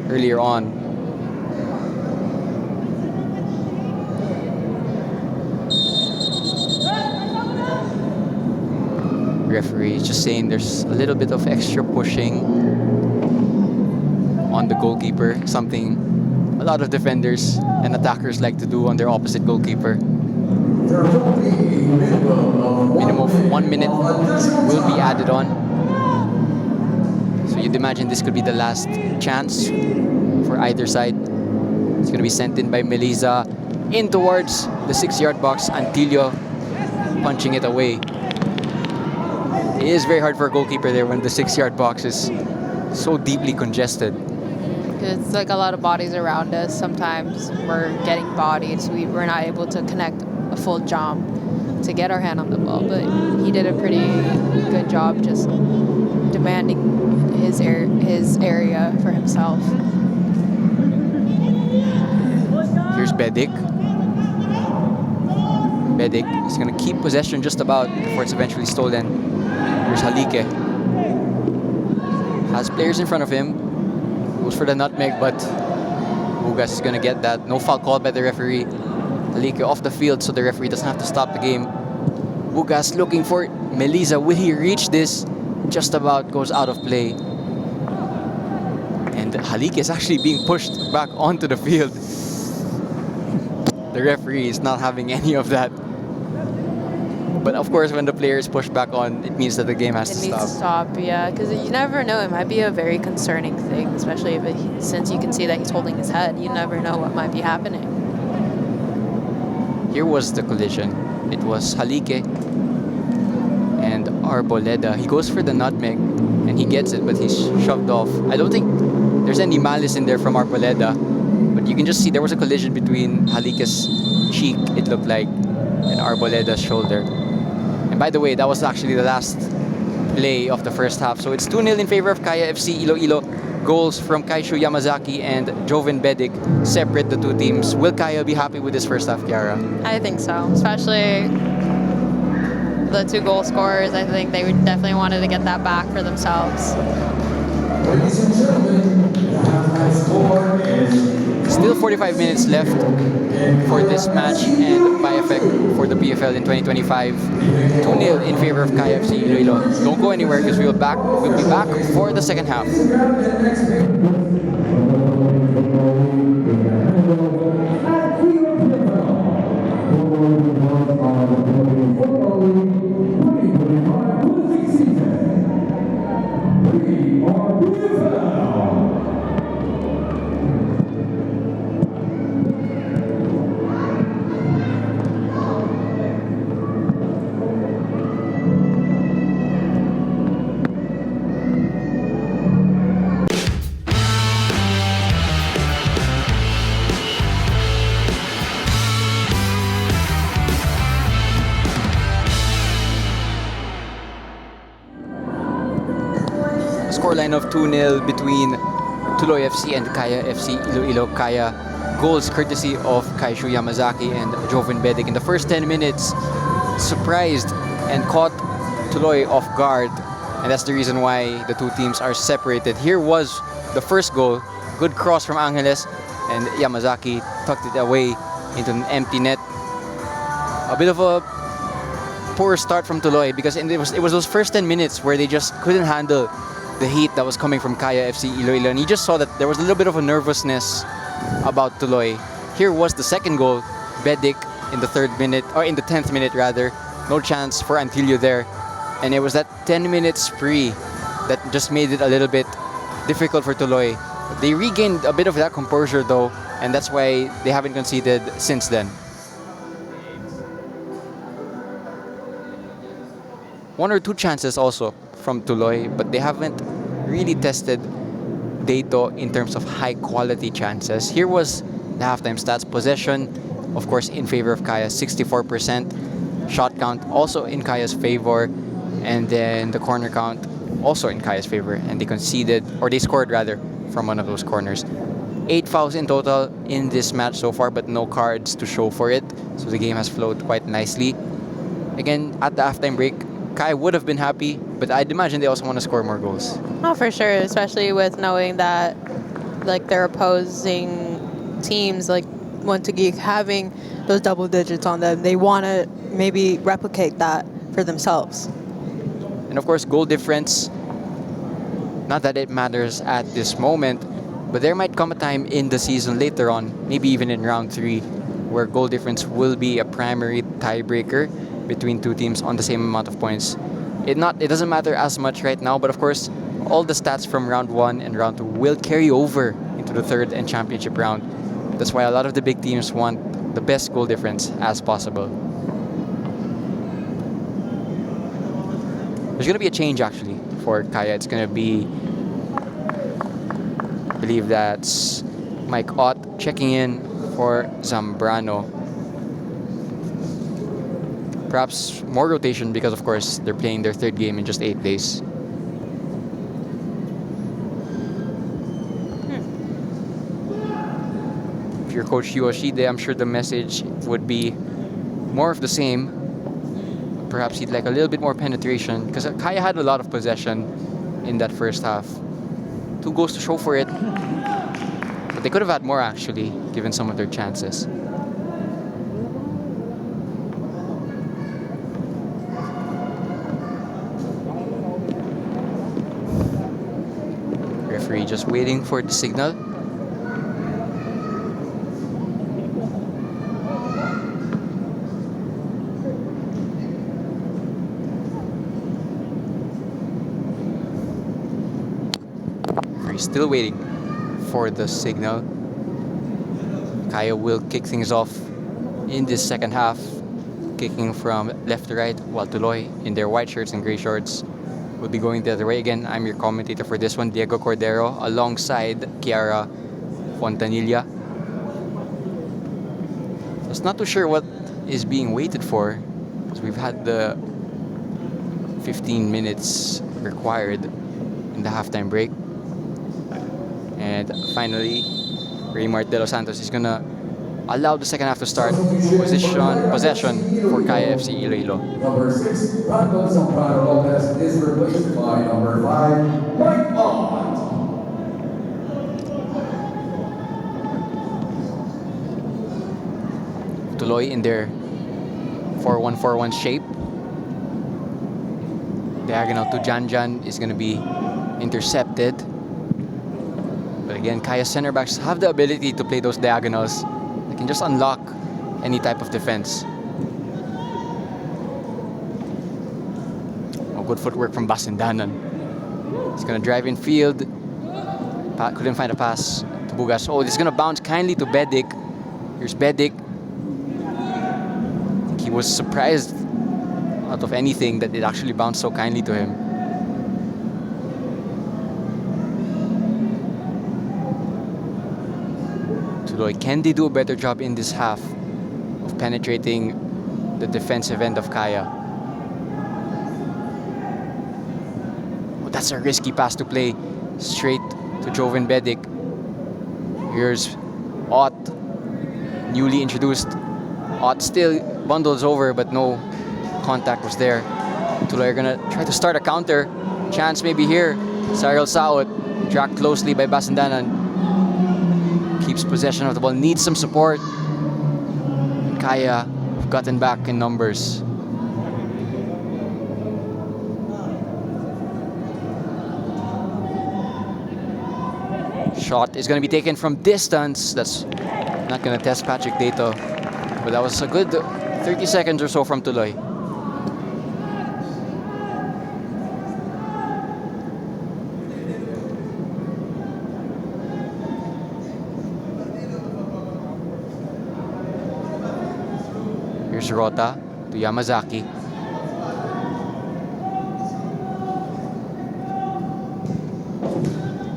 earlier on. Referee is just saying there's a little bit of extra pushing on the goalkeeper, something a lot of defenders and attackers like to do on their opposite goalkeeper. Minimum of 1 minute will be added on. So you'd imagine this could be the last chance for either side. It's going to be sent in by Melisa in towards the 6-yard box. Antilio punching it away. It is very hard for a goalkeeper there when the 6-yard box is so deeply congested. It's like a lot of bodies around us. Sometimes we're getting bodied, so we're not able to connect a full jump to get our hand on the ball. But he did a pretty good job just demanding his area for himself. Here's Bedic. Bedic is going to keep possession just about before it's eventually stolen. Here's Halike. Has players in front of him. Goes for the nutmeg, but Bugas is going to get that. No foul called by the referee. Halike off the field, so the referee doesn't have to stop the game. Bugas looking for Melisa. Will he reach this? Just about goes out of play. And Halike is actually being pushed back onto the field. The referee is not having any of that. But of course, when the player is pushed back on, it means that the game has to stop. It needs to stop, yeah, because you never know. It might be a very concerning thing, especially if since you can see that he's holding his head. You never know what might be happening. Here was the collision. It was Halike and Arboleda. He goes for the nutmeg and he gets it, but he's shoved off. I don't think there's any malice in there from Arboleda, but you can just see there was a collision between Halike's cheek, it looked like, and Arboleda's shoulder. And by the way, that was actually the last play of the first half. So it's 2-0 in favor of Kaya FC Iloilo. Goals from Kaishu Yamazaki and Joven Bedic separate the two teams. Will Kaya be happy with this first half, Kiara? I think so, especially the 2 goal scorers. I think they would definitely wanted to get that back for themselves. Ladies and gentlemen, the halftime score is Still 45 minutes left for this match and by effect for the PFL in 2025. 2-0 in favor of Kaya FC Iloilo. Don't go anywhere because we'll be back for the second half. scoreline of 2-0 between Tuloy FC and Kaya FC Iloilo. Kaya goals courtesy of Kaishu Yamazaki and Joven Bedic in the first 10 minutes surprised and caught Tuloy off guard, and that's the reason why the two teams are separated. Here was the first goal. Good cross from Angeles, and Yamazaki tucked it away into an empty net. A bit of a poor start from Tuloy because it was those first 10 minutes where they just couldn't handle the heat that was coming from Kaya FC Iloilo, and you just saw that there was a little bit of a nervousness about Tuloy. Here was the second goal, Bedic in the 3rd minute, or in the 10th minute rather. No chance for Antilio there, and it was that 10-minute spree that just made it a little bit difficult for Tuloy. They regained a bit of that composure though, and that's why they haven't conceded since then. One or two chances also from Tuloy, but they haven't really tested Dato in terms of high quality chances. Here was the halftime stats. Possession, of course, in favor of Kaya, 64%. Shot count also in Kaya's favor, and then the corner count also in Kaya's favor, and they scored rather from one of those corners. 8 fouls in total in this match so far, but no cards to show for it, so the game has flowed quite nicely. Again, at the halftime break, Kai would have been happy, but I'd imagine they also want to score more goals. Oh, for sure, especially with knowing that like their opposing teams like want to keep having those double digits on them. They want to maybe replicate that for themselves. And of course, goal difference, not that it matters at this moment, but there might come a time in the season later on, maybe even in round 3, where goal difference will be a primary tiebreaker between two teams on the same amount of points. It doesn't matter as much right now, but of course, all the stats from round 1 and round 2 will carry over into the 3rd and championship round. That's why a lot of the big teams want the best goal difference as possible. There's going to be a change actually for Kaya. It's going to be, I believe that's Mike Ott checking in for Zambrano. Perhaps more rotation because, of course, they're playing their 3rd game in just 8 days. If you're Coach Yoshide, I'm sure the message would be more of the same. Perhaps he'd like a little bit more penetration because Kaya had a lot of possession in that first half. 2 goals to show for it. But they could have had more actually, given some of their chances. Referee just waiting for the signal. Referee still waiting for the signal. Kaya will kick things off in this second half, kicking from left to right, while Tuloy in their white shirts and gray shorts will be going the other way. Again, I'm your commentator for this one, Diego Cordero, alongside Kiara Fontanilla. Just not too sure what is being waited for, because we've had the 15 minutes required in the halftime break. And finally, Raymar De Los Santos is gonna allow the second half to start. Possession for Kaya FC Iloilo. Number 6, Brandon Zambrano Lopez is replaced by number 5, Mike Ott. Tuloy in their 4-1-4-1 shape. Diagonal to Janjan is going to be intercepted. But again, Kaya's center backs have the ability to play those diagonals. They can just unlock any type of defense. Oh, good footwork from Basindanan. He's going to drive in field. Couldn't find a pass to Bugas. Oh, this is going to bounce kindly to Bedic. Here's Bedic. I think he was surprised out of anything that it actually bounced so kindly to him. Tuloy, can they do a better job in this half of penetrating the defensive end of Kaya? that's a risky pass to play. Straight to Joven Bedic. Here's Ott, newly introduced. Ott still bundles over, but no contact was there. Tuloy are gonna try to start a counter. Chance maybe here. Cyril Saot, tracked closely by Basandanan. Keeps possession of the ball, needs some support. Kaya have gotten back in numbers. Shot is going to be taken from distance. That's not going to test Patrick Dato. But that was a good 30 seconds or so from Tuloy. Here's Rota to Yamazaki.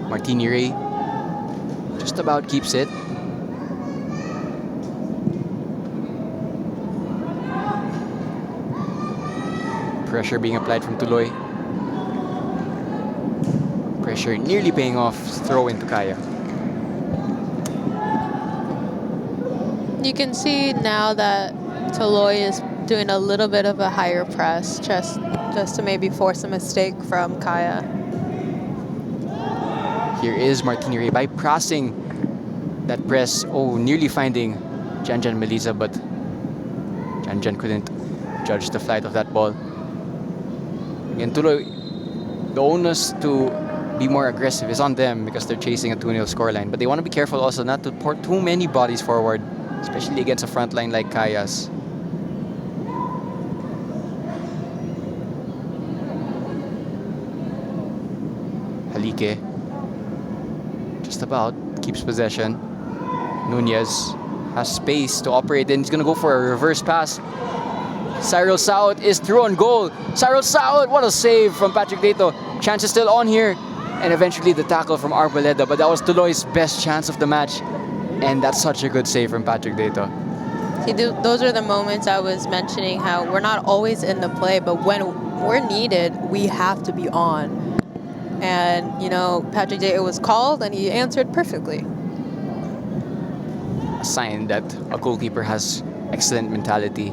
Martini Ray just about keeps it. Pressure being applied from Tuloy. Pressure nearly paying off. Throw into Kaya. You can see now that Tuloy is doing a little bit of a higher press, just to maybe force a mistake from Kaya. Here is Martini Ray bypassing that press. Oh, nearly finding Janjan Melisa, but Janjan couldn't judge the flight of that ball. Again, Tuloy, the onus to be more aggressive is on them because they're chasing a 2-0 scoreline. But they want to be careful also not to pour too many bodies forward, especially against a front line like Kaya's. Halike just about keeps possession. Nunez has space to operate and he's going to go for a reverse pass. Cyril Saot is through on goal. Cyril Saot, what a save from Patrick Dato. Chance is still on here. And eventually the tackle from Arboleda, but that was Tuloy's best chance of the match. And that's such a good save from Patrick Dato. See, those are the moments I was mentioning, how we're not always in the play, but when we're needed, we have to be on. And, you know, Patrick Dato was called and he answered perfectly. A sign that a goalkeeper has excellent mentality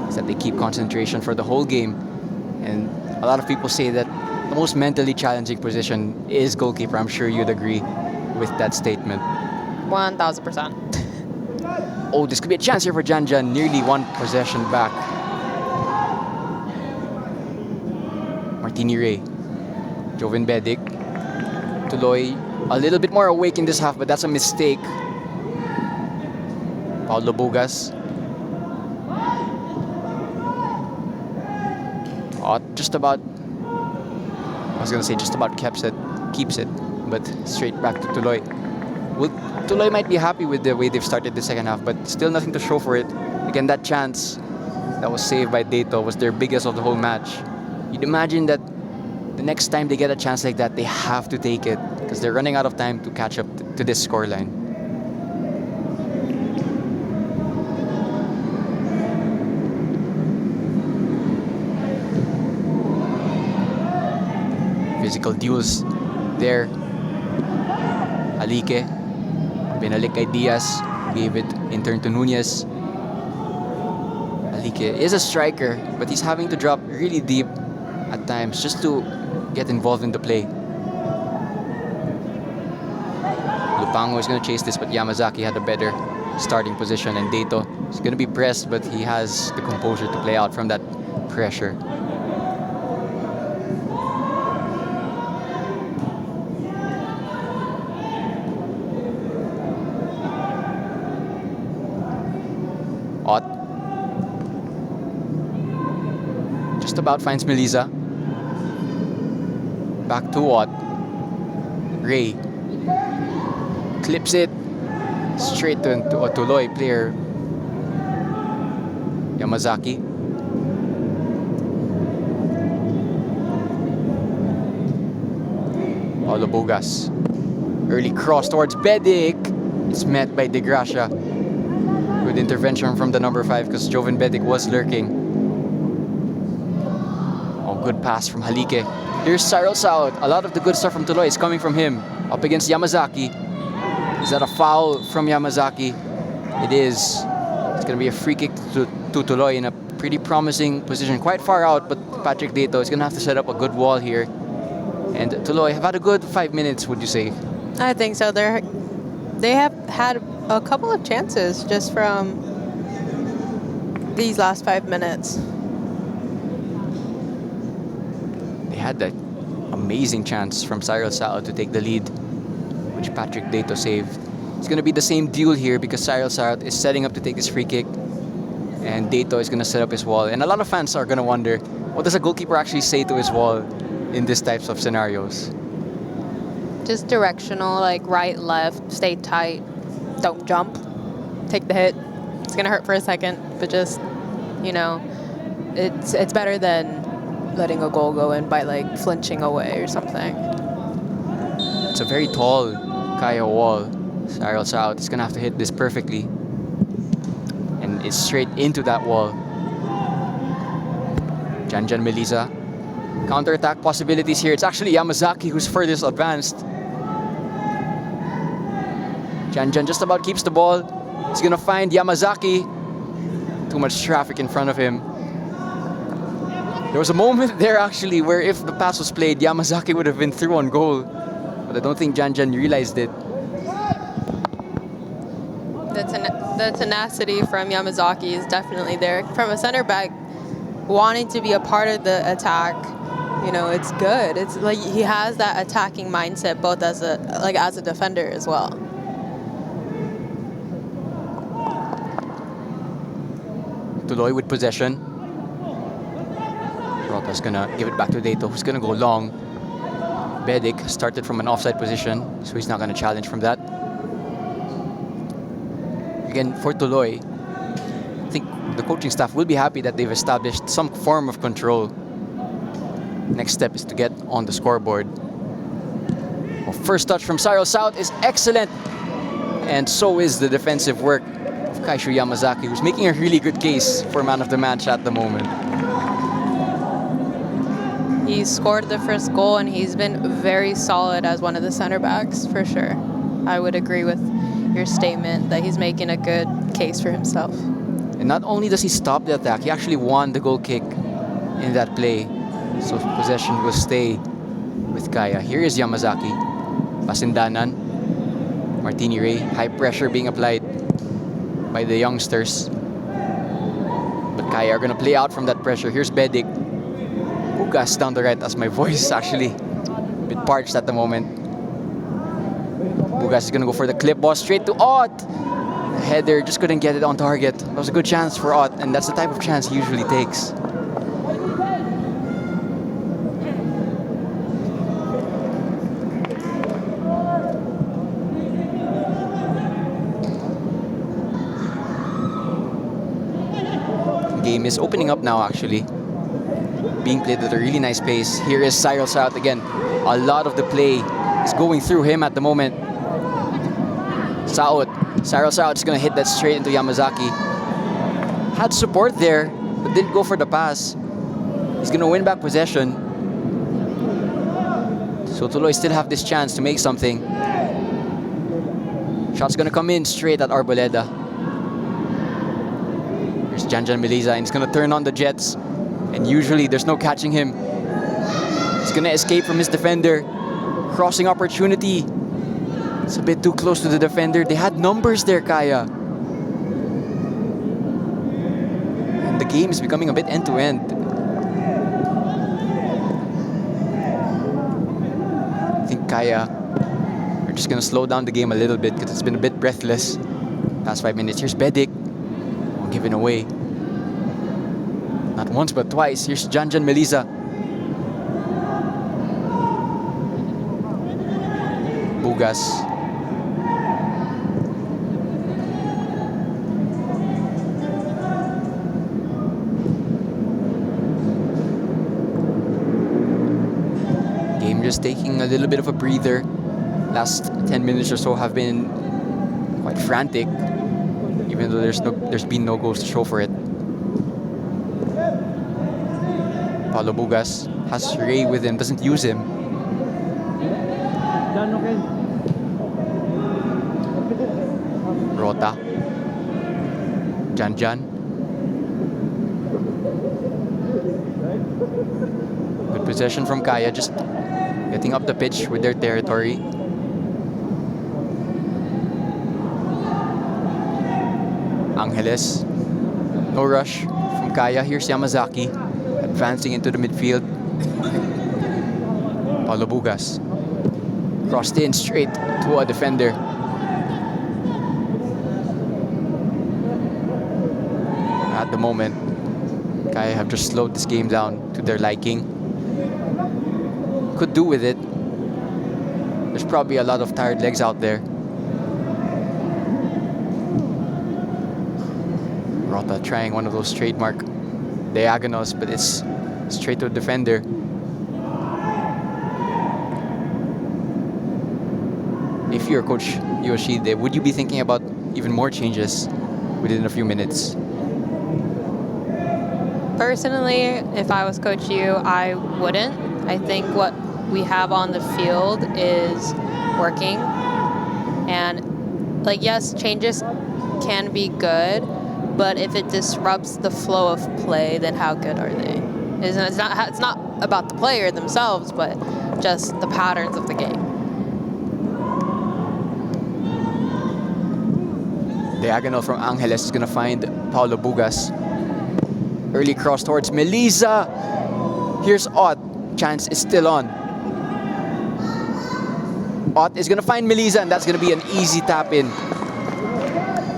is that they keep concentration for the whole game. And a lot of people say that the most mentally challenging position is goalkeeper. I'm sure you'd agree with that statement. 1000%. Oh, this could be a chance here for Janjan. Nearly one possession back. Martini Ray. Joven Bedic. Tuloy a little bit more awake in this half, but that's a mistake. Paulo Bugas. Oh, just about, I was going to say just about keeps it, but straight back to Tuloy. Well, Tuloy might be happy with the way they've started the second half, but still nothing to show for it. Again, that chance that was saved by Dato was their biggest of the whole match. You'd imagine that the next time they get a chance like that, they have to take it because they're running out of time to catch up to this scoreline. Physical duels there. Halike. Binalik kay Diaz. Gave it in turn to Nunez. Halike is a striker, but he's having to drop really deep at times just to get involved in the play. Lupango is going to chase this, but Yamazaki had a better starting position, and Dato is going to be pressed, but he has the composure to play out from that pressure. Ott just about finds Melisa. Back to Ott. Ray clips it straight to a Tuloy player. Yamazaki. Paulo Bugas. Early cross towards Bedic. It's met by De Gracia. Good intervention from the number 5 because Joven Bedic was lurking. Oh, good pass from Halike. Here's Cyril Saud. A lot of the good stuff from Tuloy is coming from him. Up against Yamazaki. Is that a foul from Yamazaki? It is. It's going to be a free kick to Tuloy in a pretty promising position. Quite far out, but Patrick Dato is going to have to set up a good wall here. And Tuloy have had a good 5 minutes, would you say? I think so. They have had a couple of chances just from these last 5 minutes. They had that amazing chance from Cyril Sao to take the lead, which Patrick Dato saved. It's going to be the same deal here because Cyril Sao is setting up to take this free kick, and Dato is going to set up his wall. And a lot of fans are going to wonder, what does a goalkeeper actually say to his wall in these types of scenarios? Just directional, like right, left, stay tight, don't jump, take the hit. It's gonna hurt for a second, but just, you know, it's better than letting a goal go in by like flinching away or something. It's a very tall Kaya wall. Cyril Sao is gonna have to hit this perfectly, and it's straight into that wall. Janjan Melisa. Counter-attack possibilities here. It's actually Yamazaki who's furthest advanced. Janjan just about keeps the ball. He's gonna find Yamazaki. Too much traffic in front of him. There was a moment there actually where if the pass was played, Yamazaki would have been through on goal. But I don't think Janjan realized it. The tenacity from Yamazaki is definitely there. From a center back wanting to be a part of the attack, you know, it's good. It's like he has that attacking mindset both as a defender as well. Tuloy with possession. Rota's gonna give it back to Dato, who's gonna go long. Bedik started from an offside position, so he's not gonna challenge from that. Again, for Tuloy, I think the coaching staff will be happy that they've established some form of control. Next step is to get on the scoreboard. Well, first touch from Cyril South is excellent, and so is the defensive work of Kaishu Yamazaki, who's making a really good case for man of the match at the moment. He scored the first goal, and he's been very solid as one of the center backs, for sure. I would agree with your statement that he's making a good case for himself. And not only does he stop the attack, he actually won the goal kick in that play. So possession will stay with Kaya. Here is Yamazaki. Pasindanan. Martini Ray. High pressure being applied by the youngsters. But Kaya are going to play out from that pressure. Here's Bedik. Bugas down the right as my voice actually a bit parched at the moment. Bugas is going to go for the clip ball straight to Ott. Header, just couldn't get it on target. That was a good chance for Ott, and that's the type of chance he usually takes. Game is opening up now actually. Being played at a really nice pace. Here is Cyril South again. A lot of the play is going through him at the moment. Cyril South is going to hit that straight into Yamazaki. Had support there, but didn't go for the pass. He's going to win back possession. So Tuloy still have this chance to make something. Shot's going to come in straight at Arboleda. Here's Janjan Melisa, and he's going to turn on the Jets. And usually there's no catching him. He's going to escape from his defender. Crossing opportunity. It's a bit too close to the defender. They had numbers there, Kaya. And the game is becoming a bit end-to-end. I think Kaya are just going to slow down the game a little bit because it's been a bit breathless past 5 minutes. Here's Bedik. Given away. Not once but twice. Here's Janjan Melisa. Bugas. Game just taking a little bit of a breather. Last 10 minutes or so have been quite frantic, even though there's been no goals to show for it. Paulo Bugas has Ray with him, doesn't use him. Rota. Jan. Good possession from Kaya, just getting up the pitch with their territory. Angeles. No rush from Kaya. Here's Yamazaki advancing into the midfield. Paulo Bugas. Crossed in straight to a defender. At the moment, Kaya have just slowed this game down to their liking. Could do with it. There's probably a lot of tired legs out there. Rota trying one of those trademark diagonals, but it's straight to the defender. If you're Coach Yoshide, would you be thinking about even more changes within a few minutes? Personally, if I was Coach Yu, I wouldn't. I think what we have on the field is working. And, like, yes, changes can be good, but if it disrupts the flow of play, then how good are they? It's not about the player themselves, but just the patterns of the game. Diagonal from Angeles is going to find Paulo Bugas. Early cross towards Melisa. Here's Ott. Chance is still on. Ott is going to find Melisa, and that's going to be an easy tap in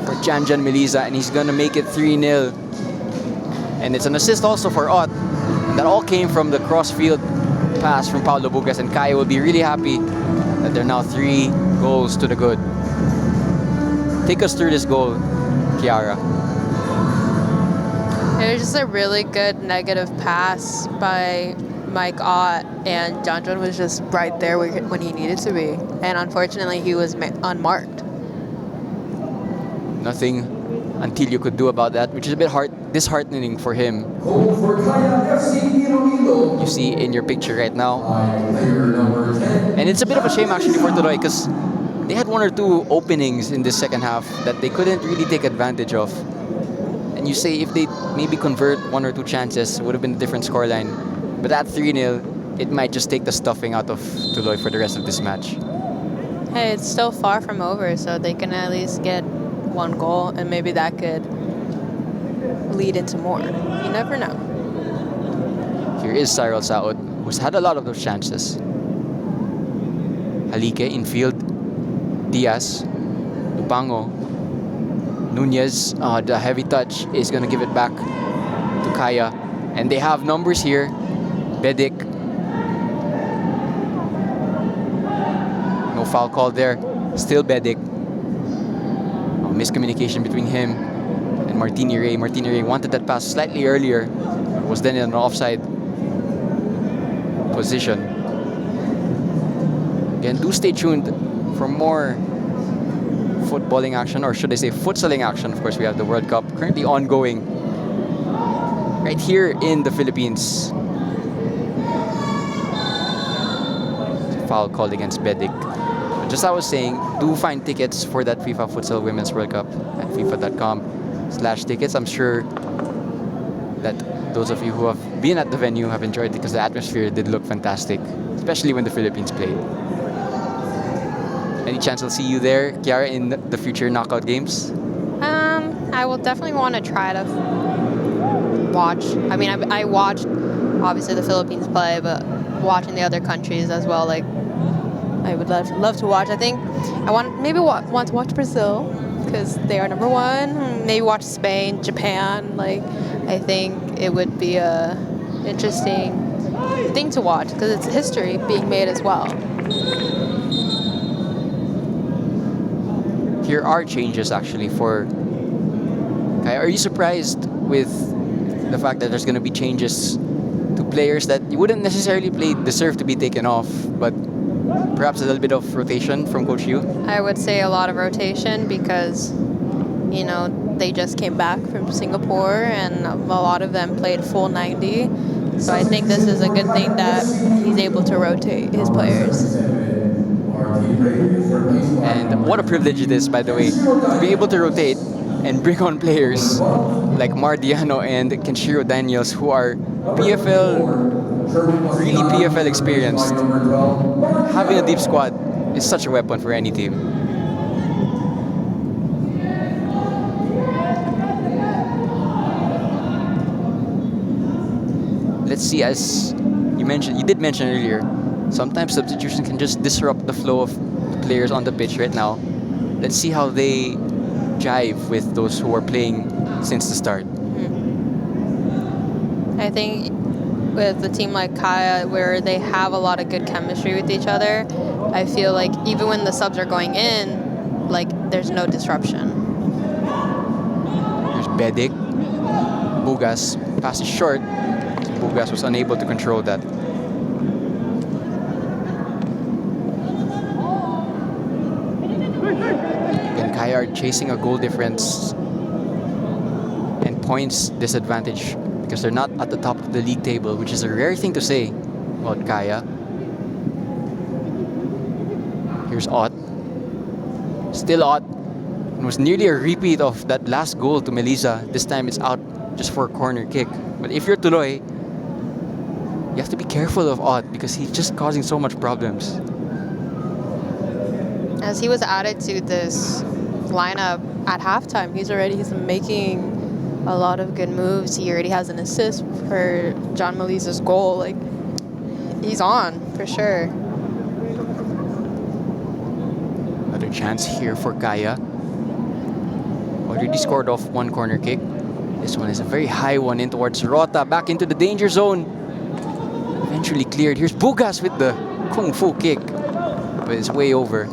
for Janjan Melisa, and he's going to make it 3-0. And it's an assist also for Ott. And that all came from the cross-field pass from Paulo Bugas, and Kaya will be really happy that they're now 3 goals to the good. Take us through this goal, Kiara. It was just a really good negative pass by Mike Ott, and Janjan was just right there when he needed to be. And unfortunately, he was unmarked. Nothing until you could do about that, which is a bit disheartening for him. Goal for Kaya FC Iloilo. You see in your picture right now. Player number 10. And it's a bit of a shame actually for Tuloy, because they had 1 or 2 openings in this second half that they couldn't really take advantage of. And you say if they maybe convert 1 or 2 chances, it would have been a different scoreline. But at 3-0, it might just take the stuffing out of Tuloy for the rest of this match. Hey, it's still far from over, so they can at least get 1 goal, and maybe that could lead into more. You never know. Here is Cyril Saud, who's had a lot of those chances. Halike infield. Diaz. Lupango. Nunez, the heavy touch is going to give it back to Kaya. And they have numbers here. Bedik. No foul call there. Still Bedik. Miscommunication between him and Martini Ray. Martini Ray wanted that pass slightly earlier. Was then in an offside position. Again, do stay tuned for more footballing action, or should I say futsaling action. Of course, we have the World Cup currently ongoing right here in the Philippines. Foul called against Bedik. But just as I was saying, do find tickets for that FIFA Futsal Women's World Cup at fifa.com/tickets. I'm sure that those of you who have been at the venue have enjoyed it, because the atmosphere did look fantastic, especially when the Philippines played. Any chance I'll see you there, Kiara, in the future knockout games? I will definitely want to try to watch. I mean, I watched obviously the Philippines play, but watching the other countries as well, like I would love to watch. I think I want to watch Brazil because they are number 1. Maybe watch Spain, Japan. Like I think it would be a interesting thing to watch because it's history being made as well. Here are changes actually for Kaya. Are you surprised with the fact that there's going to be changes to players that you wouldn't necessarily deserve to be taken off, but perhaps a little bit of rotation from Coach Yu? I would say a lot of rotation because, you know, they just came back from Singapore and a lot of them played full 90. So I think this is a good thing that he's able to rotate his players. And what a privilege it is, by the way, to be able to rotate and bring on players like Mardiano and Kenshiro Daniels, who are really PFL experienced. Having a deep squad is such a weapon for any team. Let's see, as you did mention earlier, sometimes substitution can just disrupt the flow of the players on the pitch right now. Let's see how they jive with those who are playing since the start. I think with a team like Kaya, where they have a lot of good chemistry with each other, I feel like even when the subs are going in, like there's no disruption. There's Bedik. Bugas passes short. Bugas was unable to control that. Again, Kaya are chasing a goal difference and points disadvantage because they're not at the top of the league table, which is a rare thing to say about Kaya. Here's Ott. Still Ott. It was nearly a repeat of that last goal to Melissa. This time it's out just for a corner kick. But if you're Tuloy, you have to be careful of Ott because he's just causing so much problems. As he was added to this lineup at halftime, he's making a lot of good moves. He already has an assist for John Melissa's goal. Like, he's on for sure. Another chance here for Kaya. Already scored off one corner kick. This one is a very high one in towards Rota. Back into the danger zone. Eventually cleared. Here's Bugas with the Kung Fu kick. But it's way over.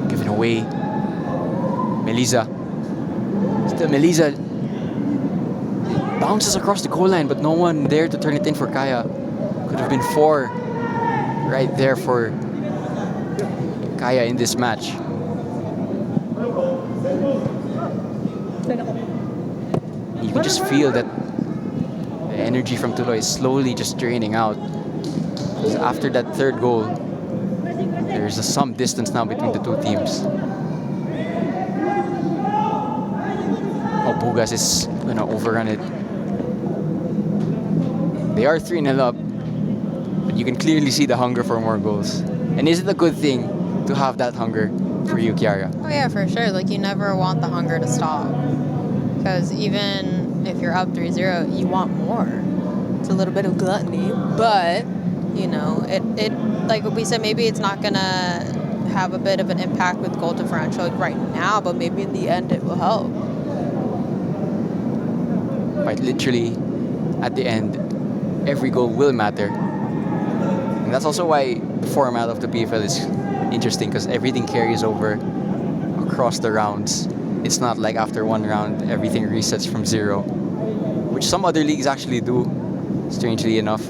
Given away. Melissa. Still Melissa bounces across the goal line, but no one there to turn it in for Kaya. Could have been 4 right there for Kaya in this match. You can just feel that the energy from Tuloy is slowly just draining out. After that third goal, there's some distance now between the two teams. Oh, Bugas is gonna overrun it. They are 3-0 up, but you can clearly see the hunger for more goals. And is it a good thing to have that hunger for you, Kiara? Oh yeah, for sure. Like, you never want the hunger to stop. Because even if you're up 3-0, you want more. It's a little bit of gluttony. But, you know, it like we said, maybe it's not going to have a bit of an impact with goal differential right now, but maybe in the end it will help. Quite literally, at the end, every goal will matter. And that's also why the format of the PFL is interesting, because everything carries over across the rounds. It's not like after one round, everything resets from 0, which some other leagues actually do, strangely enough.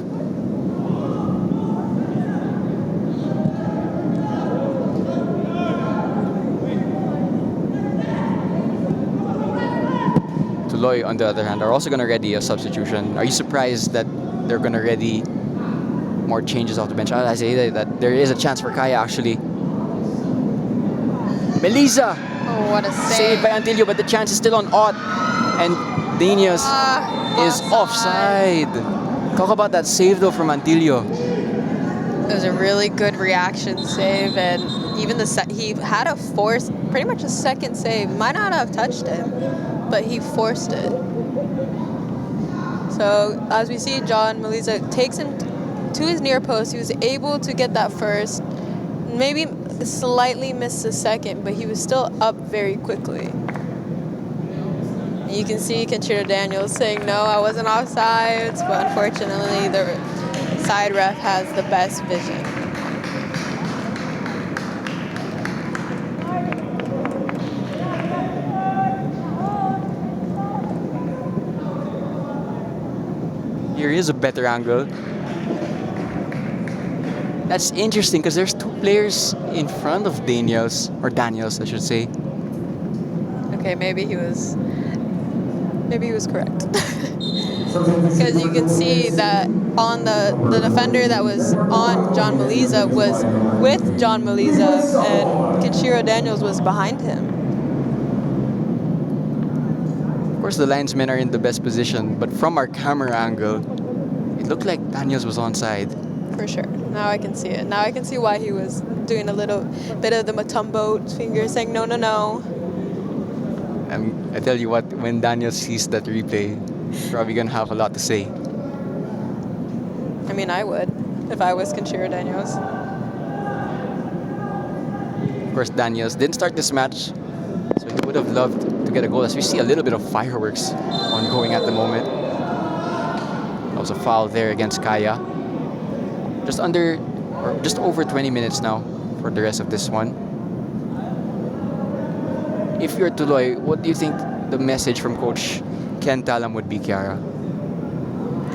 Tuloy, on the other hand, are also going to ready a substitution. Are you surprised that they're going to ready more changes off the bench? I say that there is a chance for Kaya, actually. Melissa! Oh, what a save. Saved by Antilio, but the chance is still on Ott. And Daniels is offside. Talk about that save, though, from Antilio. It was a really good reaction save, and even he had a force, pretty much a second save. Might not have touched him, but he forced it. So as we see, John Melissa takes him to his near post. He was able to get that first, maybe slightly missed the second, but he was still up very quickly. And you can see Kenshiro Daniels saying, no, I wasn't offsides, but unfortunately the side ref has the best vision. Here is a better angle. That's interesting because there's two players in front of Daniels, or Daniels, I should say. Okay, maybe he was correct. Because you can see that on the defender that was on John Meliza was with John Meliza, and Kenshiro Daniels was behind him. Of course, the linesmen are in the best position, but from our camera angle, it looked like Daniels was onside. For sure. Now I can see it. Now I can see why he was doing a little bit of the Matumbo finger, saying no, no, no. I tell you what, when Daniels sees that replay, he's probably gonna have a lot to say. I mean, I would if I was Kenshiro Daniels. Of course, Daniels didn't start this match, so he would have loved to get a goal, as we see a little bit of fireworks ongoing at the moment. That was a foul there against Kaya. Just over 20 minutes now for the rest of this one. If you're Tuloy, what do you think the message from Coach Ken Talam would be, Kiara?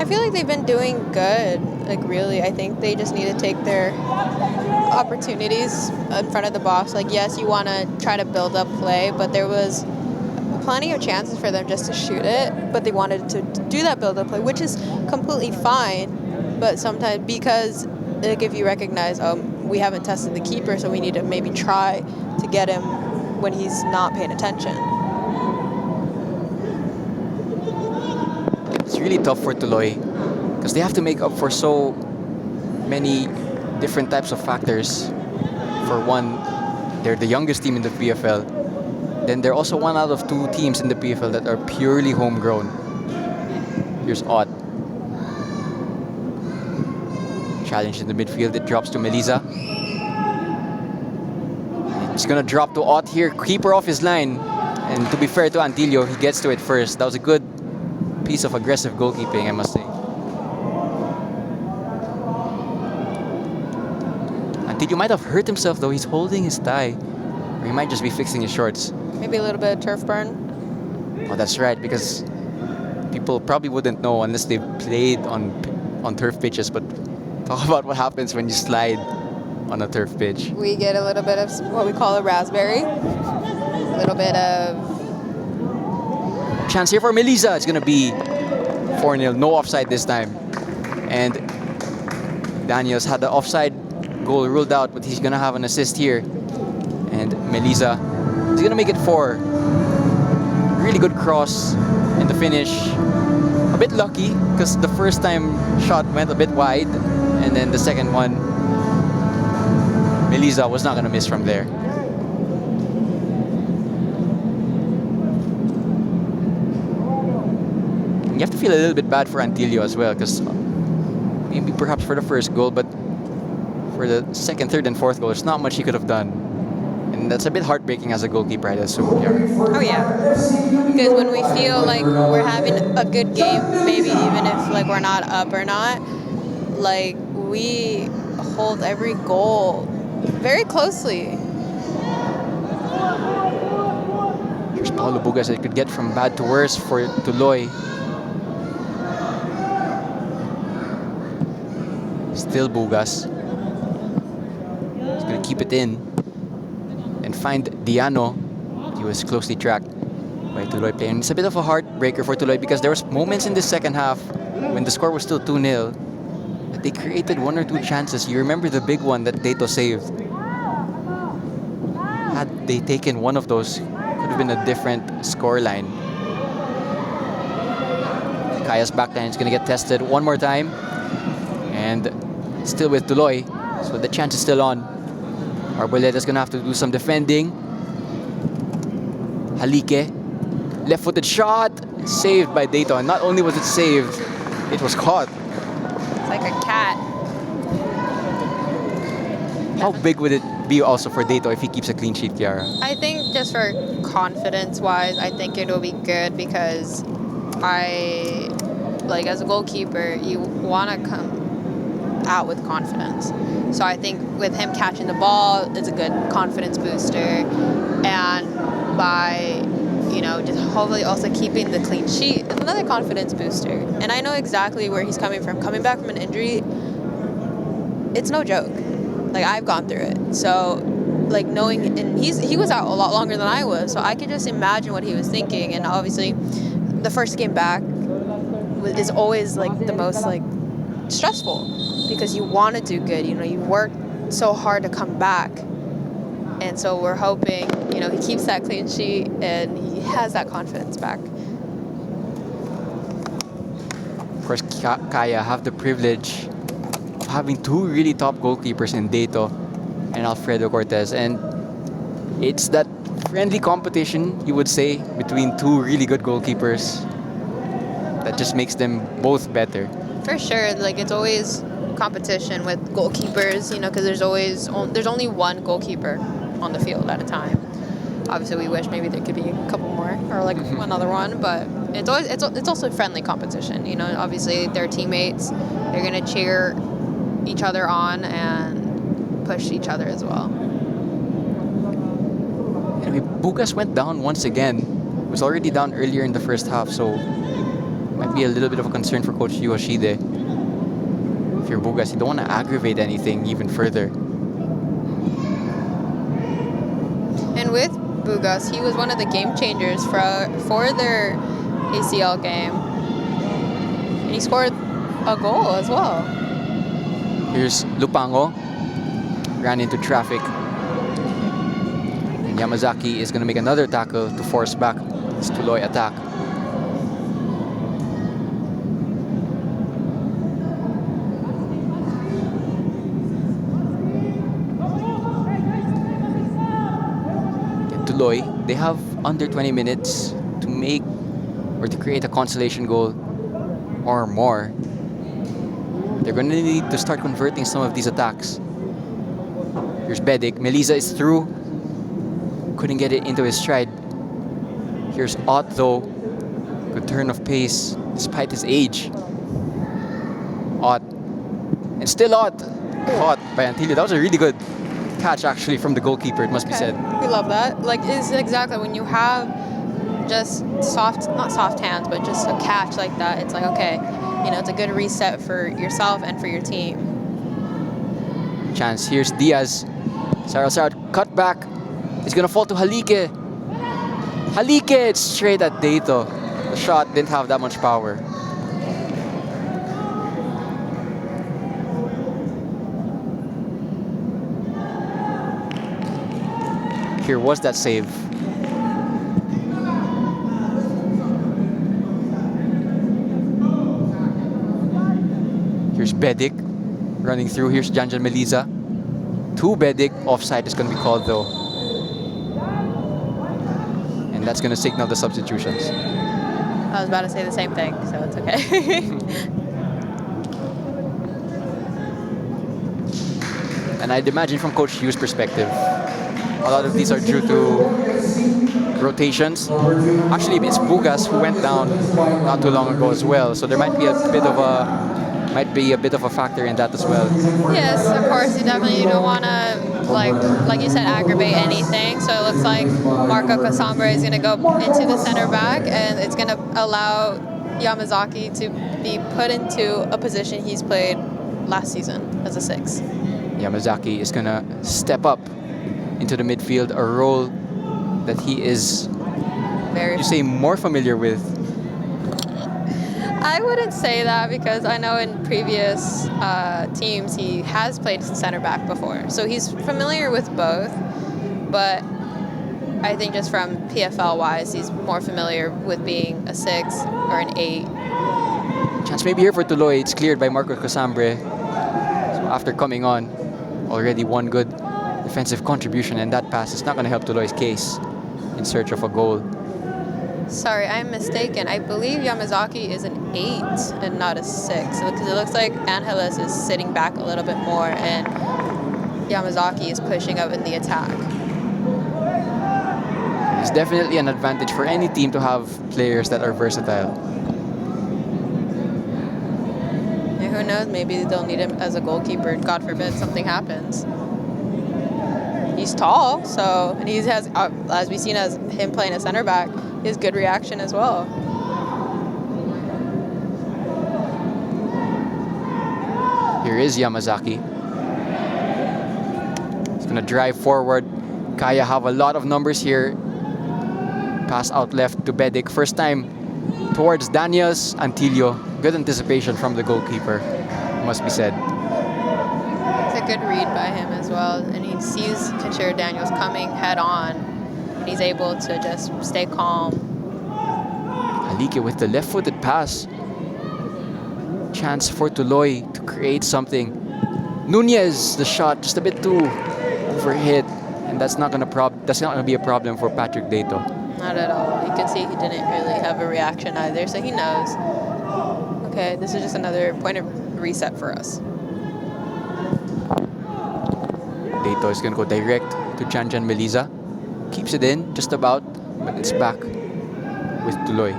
I feel like they've been doing good. Like, really, I think they just need to take their opportunities in front of the box. Like, yes, you want to try to build up play, but there was plenty of chances for them just to shoot it. But they wanted to do that build up play, which is completely fine. But sometimes, because like, if you recognize, we haven't tested the keeper, so we need to maybe try to get him when he's not paying attention. It's really tough for Tuloy because they have to make up for so many different types of factors. For one, they're the youngest team in the PFL. Then they're also one out of two teams in the PFL that are purely homegrown. Here's Ott. Challenge in the midfield, it drops to Meliza. It's gonna drop to Ott here, keeper off his line. And to be fair to Antilio, he gets to it first. That was a good piece of aggressive goalkeeping, I must say. Antilio might have hurt himself though, he's holding his thigh. Or he might just be fixing his shorts. Maybe a little bit of turf burn. Oh, that's right, because people probably wouldn't know unless they played on turf pitches, but talk about what happens when you slide on a turf pitch. We get a little bit of what we call a raspberry. A little bit of... Chance here for Meliza. It's going to be 4-0. No offside this time. And Daniels had the offside goal ruled out, but he's going to have an assist here. And Meliza is going to make it 4. Really good cross in the finish. A bit lucky because the first time shot went a bit wide. And then the second one, Meliza was not going to miss from there. You have to feel a little bit bad for Antilio as well, because maybe perhaps for the first goal, but for the second, third, and fourth goal, there's not much he could have done. And that's a bit heartbreaking as a goalkeeper, I'd assume. Yeah. Oh yeah, because when we feel like we're having a good game, maybe even if like we're not up or not, like we hold every goal very closely. Here's Paulo Bugas. It could get from bad to worse for Tuloy. Still Bugas. He's going to keep it in and find Diano. He was closely tracked by Tuloy player. And it's a bit of a heartbreaker for Tuloy because there was moments in the second half when the score was still 2-0 that they created 1 or 2 chances. You remember the big one that Dato saved. Had they taken one of those, could have been a different scoreline. Kaya's backline is going to get tested one more time. And still with Tuloy, so the chance is still on. Arboleta's gonna have to do some defending. Halike, left-footed shot, saved by Dato. And not only was it saved, it was caught. It's like a cat. How big would it be also for Dato if he keeps a clean sheet, Kiara? I think just for confidence-wise, I think it'll be good because like as a goalkeeper, you want to come out with confidence. So I think with him catching the ball is a good confidence booster, and by just hopefully also keeping the clean sheet is another confidence booster. And I know exactly where he's coming from. Coming back from an injury, it's no joke. Like, I've gone through it. So, like, knowing, and he was out a lot longer than I was, so I can just imagine what he was thinking. And obviously, the first game back is always, like, the most, like, stressful because you want to do good. You know, you work so hard to come back. And so we're hoping, you know, he keeps that clean sheet and he has that confidence back. Of course, Kaya have the privilege of having two really top goalkeepers in Dato and Alfredo Cortez. And it's that friendly competition, you would say, between two really good goalkeepers that just makes them both better. For sure, like, it's always competition with goalkeepers, you know, because there's only one goalkeeper on the field at a time. Obviously, we wish maybe there could be a couple more or like another one, but it's also friendly competition. You know, obviously they're teammates. They're gonna cheer each other on and push each other as well. I mean, Bukas went down once again. It was already down earlier in the first half, so might be a little bit of a concern for Coach Yoshide. If you're Bukas, you don't want to aggravate anything even further. And with Bugas, he was one of the game changers for their ACL game. And he scored a goal as well. Here's Lupango. Ran into traffic. And Yamazaki is going to make another tackle to force back his Tuloy attack. Tuloy, they have under 20 minutes to make or to create a consolation goal or more. They're going to need to start converting some of these attacks. Here's Bedik. Melisa is through. Couldn't get it into his stride. Here's Ott, though. Good turn of pace despite his age. Ott. And still Ott. Caught by Antilio. That was a really good catch, actually, from the goalkeeper, it must be said. We love that. Like, it's exactly when you have just not soft hands, but just a catch like that, it's like, okay, you know, it's a good reset for yourself and for your team. Chance. Here's Diaz. Sarasar cut back. It's gonna fall to Halike. Halike, it's straight at Dato. The shot didn't have that much power. Here was that save. Here's Bedik running through. Here's Janjan Melisa. To Bedik. Offside is going to be called, though. And that's going to signal the substitutions. I was about to say the same thing, so it's okay. And I'd imagine from Coach Hughes' perspective, a lot of these are due to rotations. Actually, it's Bugas who went down not too long ago as well, so there might be a bit of a factor in that as well. Yes, of course. You definitely don't want to, like you said, aggravate anything. So it looks like Marco Casambre is going to go into the center back, and it's going to allow Yamazaki to be put into a position he's played last season as a 6. Yamazaki is going to step up into the midfield, a role that he is, more familiar with. I wouldn't say that because I know in previous teams he has played center back before. So he's familiar with both, but I think just from PFL-wise, he's more familiar with being a 6 or an 8. Chance maybe here for Tuloy. It's cleared by Marco Casambre. So after coming on, already one good defensive contribution, and that pass is not going to help Tuloy's case in search of a goal. Sorry, I'm mistaken. I believe Yamazaki is an 8 and not a 6. Because it looks like Angeles is sitting back a little bit more and Yamazaki is pushing up in the attack. It's definitely an advantage for any team to have players that are versatile. And who knows, maybe they'll need him as a goalkeeper. God forbid something happens. He's tall, so, and he has, as we've seen as him playing a center back, he has good reaction as well. Here is Yamazaki. gonna drive forward. Kaya have a lot of numbers here. Pass out left to Bedic. First time towards Daniels. Antilio. Good anticipation from the goalkeeper, must be said. It's a good read by him as well. And he sees Kanchiro Daniels coming head on. And he's able to just stay calm. Halike with the left-footed pass. Chance for Tuloy to create something. Nunez, the shot just a bit too overhit, and that's not gonna be a problem for Patrick Dato. Not at all. You can see he didn't really have a reaction either, so he knows. Okay, this is just another point of reset for us. Dato is gonna go direct to Janjan Meliza. Keeps it in, just about, but it's back with Tuloy.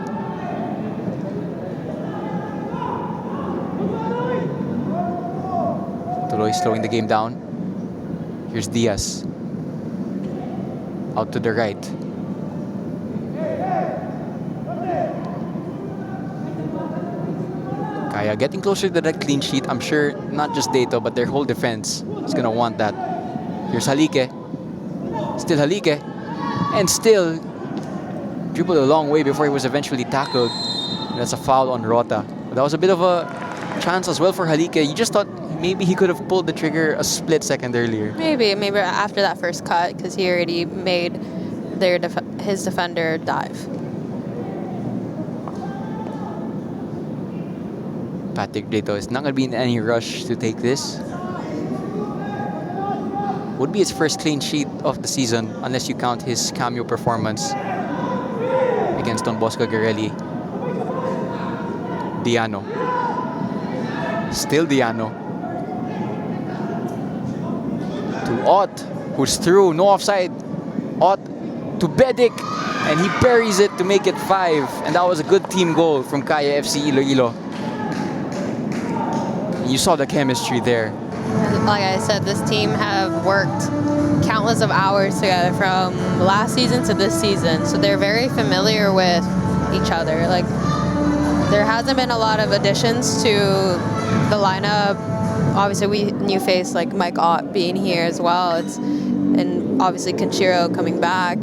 Tuloy slowing the game down. Here's Diaz. Out to the right. Kaya getting closer to that clean sheet. I'm sure not just Dato, but their whole defense is gonna want that. Here's Halike. Still Halike. And still dribbled a long way before he was eventually tackled. And that's a foul on Rota. But that was a bit of a chance as well for Halike. You just thought maybe he could have pulled the trigger a split second earlier. Maybe after that first cut, because he already made his defender dive. Patrick Dato is not going to be in any rush to take this. Would be his first clean sheet of the season, unless you count his cameo performance against Don Bosco Garelli. Diano. Still Diano. To Ott, who's through, no offside. Ott to Bedic, and he buries it to make it 5. And that was a good team goal from Kaya FC Iloilo. You saw the chemistry there. Like I said, this team have worked countless of hours together from last season to this season, so they're very familiar with each other. Like, there hasn't been a lot of additions to the lineup. Obviously, new face like Mike Ott being here as well. And obviously Kanchiro coming back.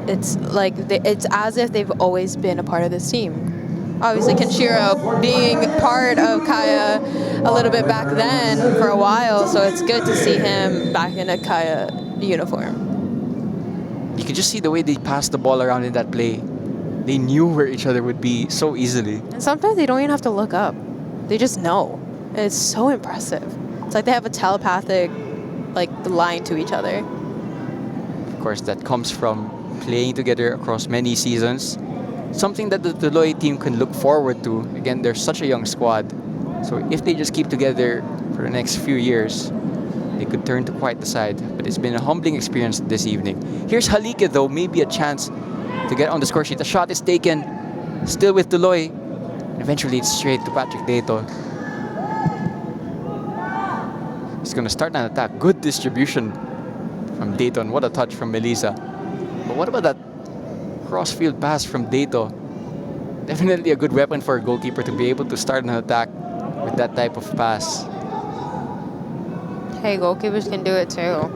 It's like it's as if they've always been a part of this team. Obviously, Kanchiro being part of Kaya a little bit back then for a while, so it's good to see him back in a Kaya uniform. You could just see the way they passed the ball around in that play. They knew where each other would be so easily. And sometimes they don't even have to look up. They just know. And it's so impressive. It's like they have a telepathic line to each other. Of course, that comes from playing together across many seasons. Something that the Tuloy team can look forward to. Again, they're such a young squad. So if they just keep together for the next few years, they could turn to quite the side. But it's been a humbling experience this evening. Here's Halike though, maybe a chance to get on the score sheet. The shot is taken, still with Tuloy. Eventually it's straight to Patrick Dato. He's gonna start an attack. Good distribution from Dayton. What a touch from Melissa. But what about that cross-field pass from Dato? Definitely a good weapon for a goalkeeper to be able to start an attack with that type of pass. Hey, goalkeepers can do it too.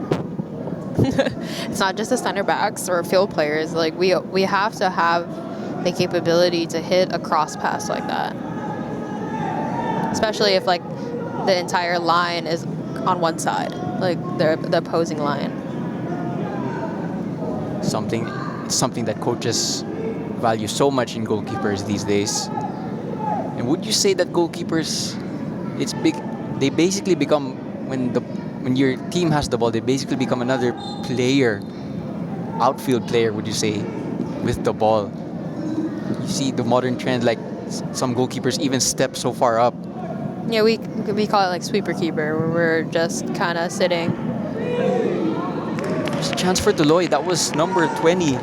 It's not just the center backs or field players. Like we have to have the capability to hit a cross pass like that. Especially if like the entire line is on one side, like the opposing line. Something that coaches value so much in goalkeepers these days. And would you say that goalkeepers, they basically become, when your team has the ball, they basically become another player, outfield player, would you say, with the ball? You see the modern trend, like some goalkeepers even step so far up. Yeah, we call it like sweeper keeper, where we're just kind of sitting. There's a chance for Tuloy. That was number 20.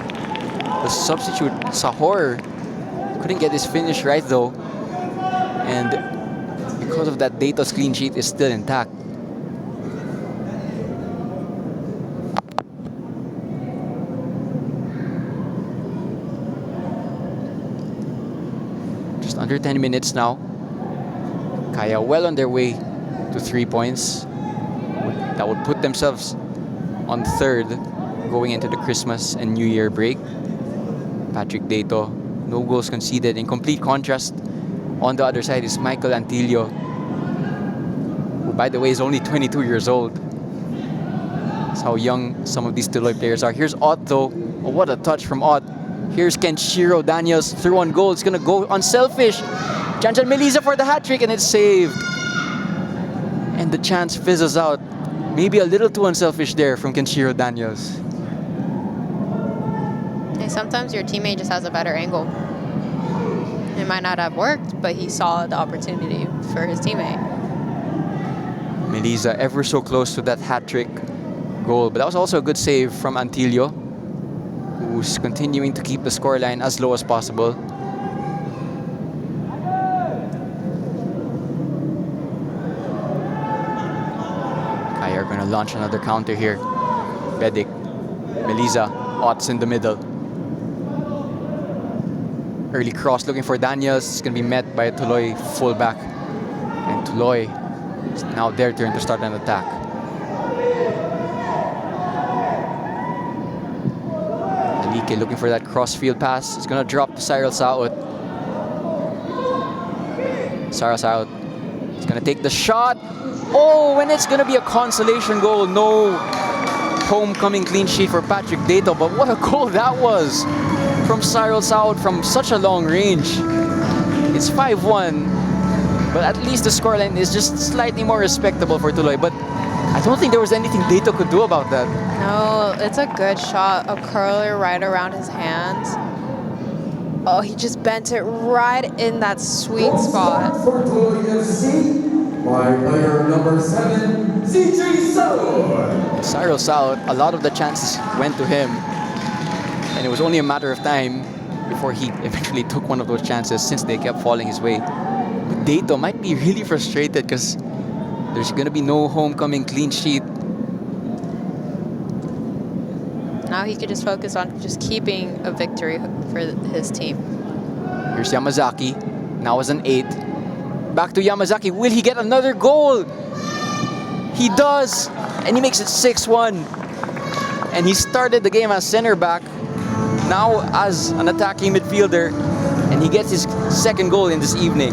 The substitute, Sahor, couldn't get his finish right though. And because of that, Dato's clean sheet is still intact. Just under 10 minutes now. Kaya well on their way to 3 points. That would put themselves on third going into the Christmas and New Year break. Patrick Dato, no goals conceded. In complete contrast, on the other side is Michael Antillo, who, by the way, is only 22 years old. That's how young some of these Tuloy players are. Here's Ott, though. Oh, what a touch from Ott. Here's Kenshiro Daniels through on goal. It's going to go unselfish. Janjan Meliza for the hat-trick, and it's saved. And the chance fizzles out. Maybe a little too unselfish there from Kenshiro Daniels. Hey, sometimes your teammate just has a better angle. It might not have worked, but he saw the opportunity for his teammate. Meliza ever so close to that hat-trick goal. But that was also a good save from Antillo, who's continuing to keep the scoreline as low as possible. Kaya are going to launch another counter here. Bedic, Meliza, Ott's in the middle. Early cross looking for Daniels. It's going to be met by a Tuloy fullback. And Tuloy, it's now their turn to start an attack. Alike looking for that crossfield pass. It's going to drop to Cyril Saot. Cyril Saot is going to take the shot. Oh, and it's going to be a consolation goal. No homecoming clean sheet for Patrick Dato. But what a goal that was from Cyril Saot from such a long range. It's 5-1, but at least the scoreline is just slightly more respectable for Tuloy. But I don't think there was anything Dato could do about that. No, it's a good shot. A curler right around his hands. Oh, he just bent it right in that sweet spot. For Tuloy FC, by player number 7, CJ Saud. Cyril Saot, a lot of the chances went to him. And it was only a matter of time before he eventually took one of those chances since they kept falling his way. But Dato might be really frustrated because there's going to be no homecoming clean sheet. Now he could just focus on just keeping a victory for his team. Here's Yamazaki. Now as an 8. Back to Yamazaki. Will he get another goal? He does. And he makes it 6-1. And he started the game as center back. Now as an attacking midfielder. And he gets his second goal in this evening.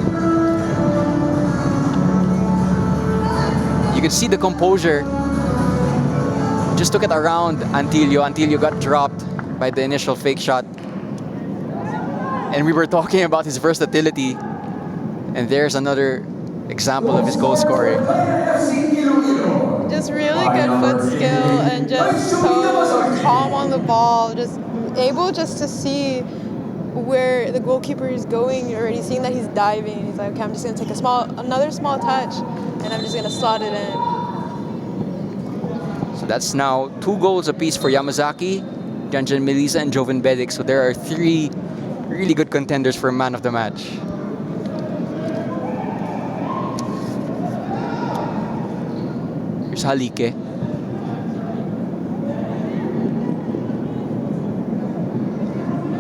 You can see the composure. Just took it around Antillo. Antillo got dropped by the initial fake shot. And we were talking about his versatility. And there's another example of his goal scoring. Just really good foot skill and just so calm on the ball. Just able just to see where the goalkeeper is going, already seeing that he's diving. He's like, okay, I'm just gonna take another small touch, and I'm just gonna slot it in. So that's now 2 goals apiece for Yamazaki, Janjan Meliza, and Joven Bedic. So there are 3 really good contenders for man of the match. Here's Halike.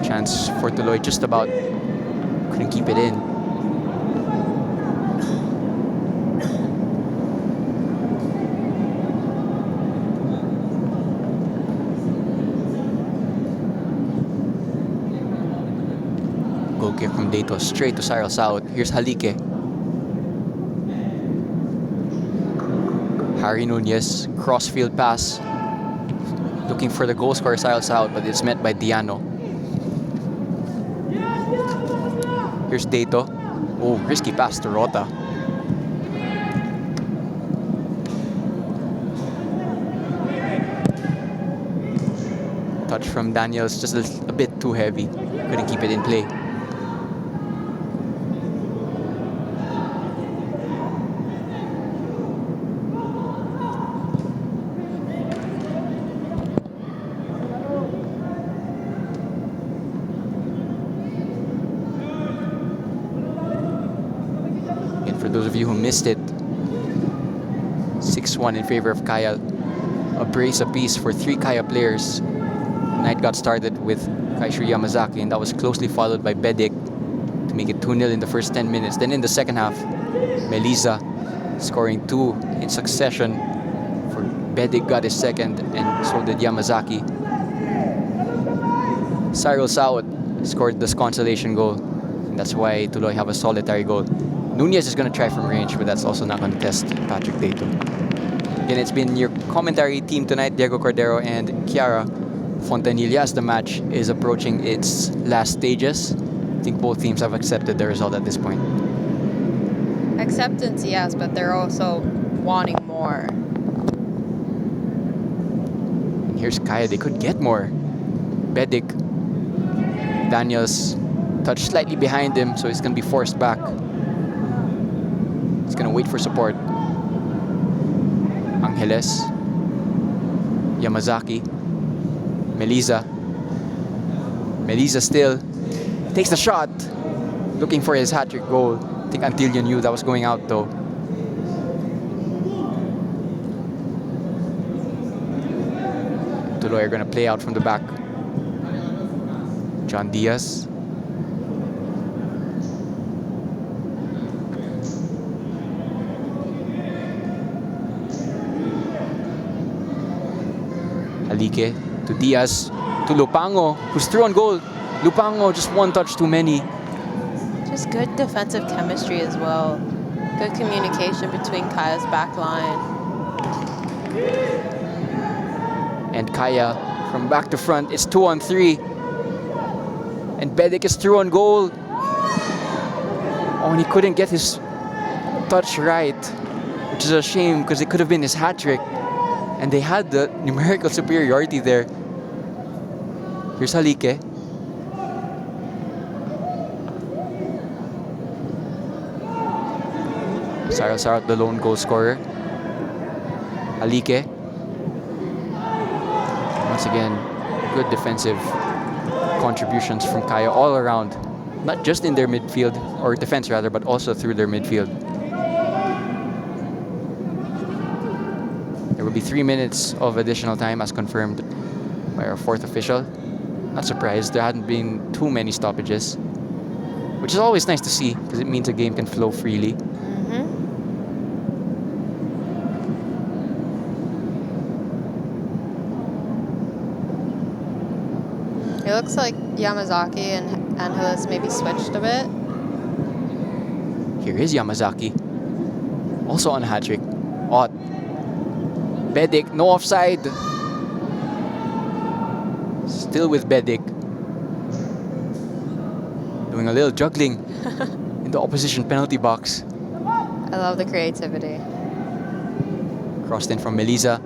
Chance for Tuloy, just about couldn't keep it in. Goal kick from Dato straight to Cyril Saot. Here's Halike. Harry Nunez, crossfield pass. Looking for the goal scorer Cyril Saot, but it's met by Diano. Here's Dato. Oh, risky pass to Rota. Touch from Daniels, just a bit too heavy. Couldn't keep it in play. For those of you who missed it, 6-1 in favor of Kaya. A brace apiece for 3 Kaya players. Night got started with Kaishu Yamazaki, and that was closely followed by Bedic to make it 2-0 in the first 10 minutes. Then in the second half, Meliza scoring 2 in succession for Bedic got his second, and so did Yamazaki. Cyril Saud scored this consolation goal. And that's why Tuloy have a solitary goal. Nunez is going to try from range, but that's also not going to test Patrick Dato. Again, it's been your commentary team tonight, Diego Cordero and Kiara Fontanilla, as the match is approaching its last stages. I think both teams have accepted the result at this point. Acceptance, yes, but they're also wanting more. And here's Kaya. They could get more. Bedic. Daniels touched slightly behind him, so he's going to be forced back. He's going to wait for support. Angeles. Yamazaki. Melisa. Melisa still takes the shot. Looking for his hat-trick goal. I think Antilio knew that was going out though. Tuloy are going to play out from the back. John Diaz. Alike to Diaz to Lupango, who's through on goal. Lupango just one touch too many. Just good defensive chemistry as well. Good communication between Kaya's back line. And Kaya from back to front. It's 2-on-3. And Bedic is through on goal. Oh, and he couldn't get his touch right, which is a shame because it could have been his hat trick. And they had the numerical superiority there. Here's Halike. Cyril Sarat, the lone goal scorer. Halike. Once again, good defensive contributions from Kaya all around. Not just in their midfield, or defense rather, but also through their midfield. There will be 3 minutes of additional time as confirmed by our fourth official. Not surprised, there hadn't been too many stoppages, which is always nice to see because it means a game can flow freely. It looks like Yamazaki and Angeles maybe switched a bit. Here is Yamazaki. Also on a hat-trick. Ott. Bedic, no offside. Still with Bedic. Doing a little juggling in the opposition penalty box. I love the creativity. Crossed in from Melisa.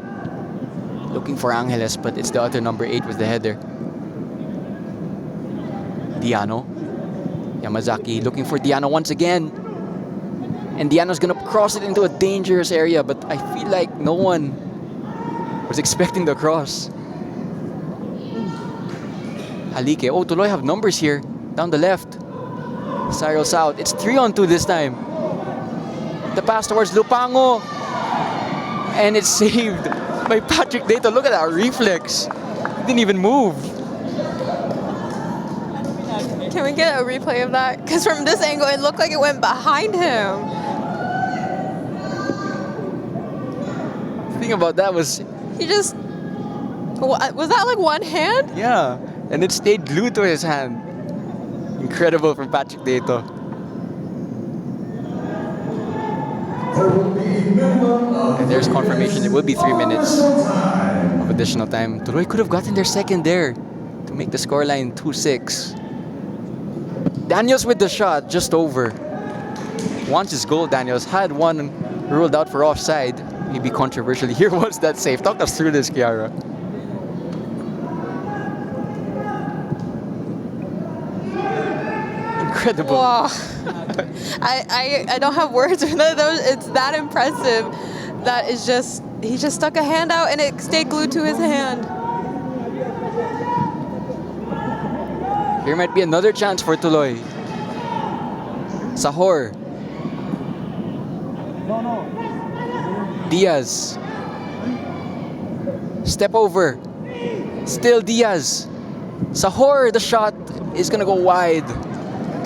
Looking for Angeles, but it's the other number 8 with the header. Diano. Yamazaki looking for Diano once again. And Diano's gonna cross it into a dangerous area, but I feel like no one was expecting the cross. Halike. Oh, Tuloy have numbers here. Down the left. Cyril South. It's 3-on-2 this time. The pass towards Lupango. And it's saved by Patrick Dato. Look at that reflex. He didn't even move. Can we get a replay of that? Because from this angle, it looked like it went behind him. The thing about that was... He just... Was that like one hand? Yeah. And it stayed glued to his hand. Incredible from Patrick Dato. And there's confirmation. It will be 3 minutes of additional time. Tuloy could have gotten their second there to make the scoreline 2-6. Daniels with the shot, just over. Wants his goal, Daniels. Had one ruled out for offside. Maybe controversially. Here was that save. Talk us through this, Kiara. Incredible. Wow. I don't have words for that. It's that impressive. That is just... He just stuck a hand out and it stayed glued to his hand. Here might be another chance for Tuloy. Sahor. Diaz. Step over. Still Diaz. Sahor, the shot is gonna go wide.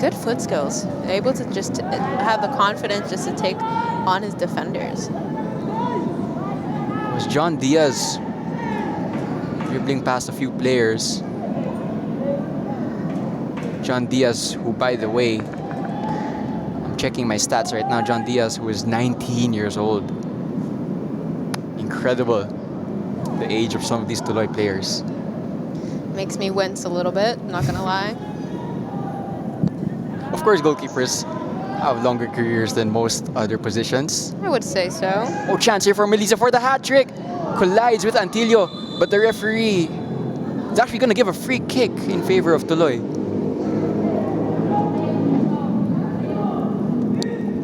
Good foot skills. Able to just have the confidence just to take on his defenders. was John Diaz dribbling past a few players. John Diaz, who, by the way, I'm checking my stats right now. John Diaz, who is 19 years old. Incredible, the age of some of these Tuloy players. Makes me wince a little bit, not gonna lie. Of course, goalkeepers have longer careers than most other positions. I would say so. Oh, chance here for Melissa for the hat trick. Collides with Antilio, but the referee is actually going to give a free kick in favor of Tuloy.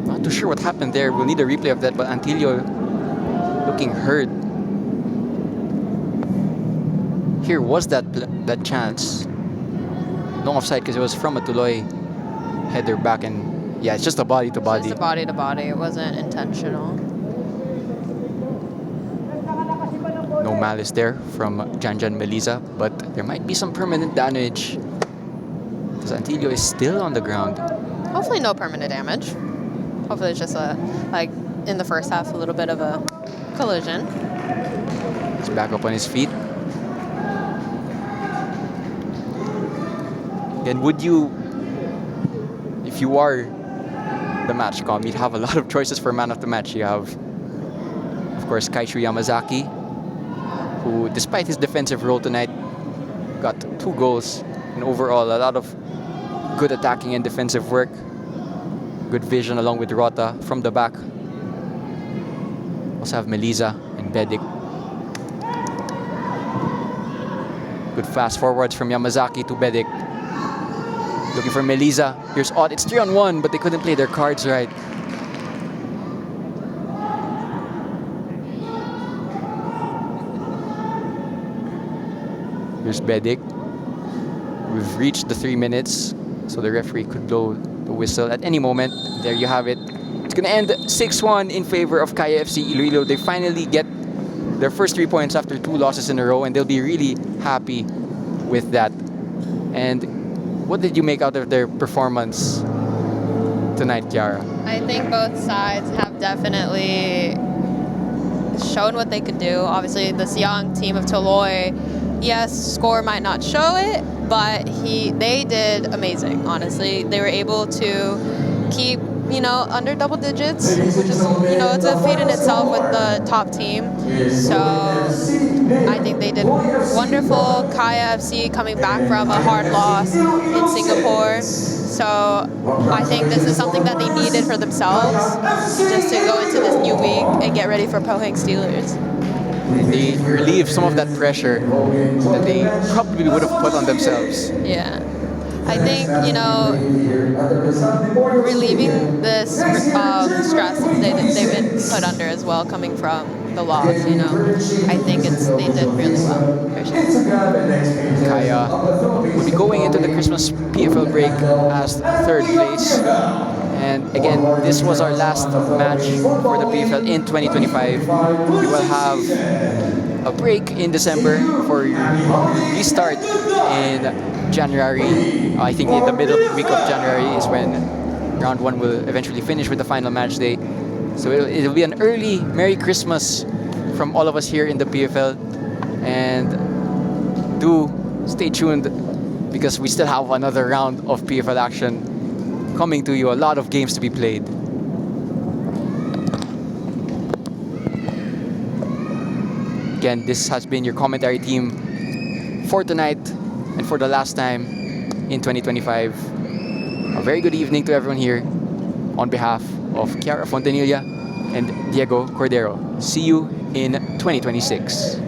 Not too sure what happened there. We'll need a replay of that, but Antilio looking hurt. Here was that chance. No offside because it was from a Tuloy header back, and yeah, it's just a body to body. Just a body to body. It wasn't intentional. No malice there from Janjan Melisa, but there might be some permanent damage because Antilio is still on the ground. Hopefully no permanent damage. Hopefully it's just like in the first half, a little bit of a collision. He's back up on his feet. Then would you, if you are the match comm, you'd have a lot of choices for man of the match. You have, of course, Kaishu Yamazaki, who, despite his defensive role tonight, got 2 goals and overall a lot of good attacking and defensive work. Good vision along with Rota from the back. Also have Melisa and Bedik. Good fast forwards from Yamazaki to Bedik. Looking for Melisa. Here's Ott. It's 3-on-1, but they couldn't play their cards right. Here's Bedik. We've reached the 3 minutes, so the referee could blow the whistle at any moment. There you have it. It's going to end 6-1 in favor of Kaya FC Iloilo. They finally get their first 3 points after 2 losses in a row, and they'll be really happy with that. And what did you make out of their performance tonight, Kiara? I think both sides have definitely shown what they could do. Obviously, this young team of Tuloy, yes, score might not show it, but they did amazing, honestly. They were able to keep, under double digits, which is, it's a feat in itself with the top team. So I think they did wonderful. Kaya FC coming back from a hard loss in Singapore. So I think this is something that they needed for themselves, just to go into this new week and get ready for Pohang Steelers. They relieve some of that pressure that they probably would have put on themselves. Yeah. I think, relieving this stress they've been put under as well, coming from the loss, I think they did really well. For sure. Kaya will be going into the Christmas PFL break as 3rd place. And again, this was our last match for the PFL in 2025. We will have a break in December for restart in January. I think in the middle week of January is when round 1 will eventually finish with the final match day. So it'll be an early Merry Christmas from all of us here in the PFL. And do stay tuned because we still have another round of PFL action coming to you. A lot of games to be played. Again, this has been your commentary team for tonight and for the last time in 2025. A very good evening to everyone here on behalf of Kiara Fontanilla and Diego Cordero. See you in 2026.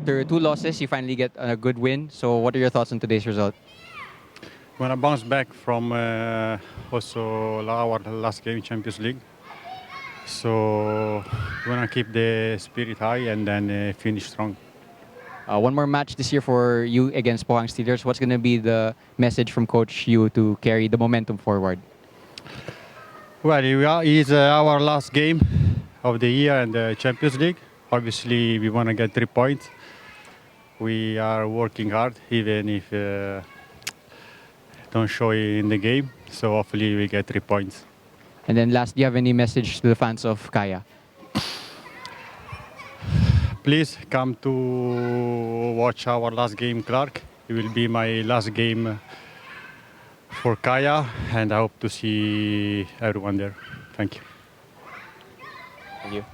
after 2 losses, you finally get a good win. So what are your thoughts on today's result? When I bounce back from also our last game Champions League, so we wanna keep the spirit high and then finish strong. One more match this year for you against Pohang Steelers. What's going to be the message from Coach Yu to carry the momentum forward? Well, it's our last game of the year in the Champions League. Obviously, we want to get 3 points. We are working hard, even if don't show it in the game. So hopefully, we get 3 points. And then last, do you have any message to the fans of Kaya? Please come to watch our last game, Clark. It will be my last game for Kaya, and I hope to see everyone there. Thank you. Thank you.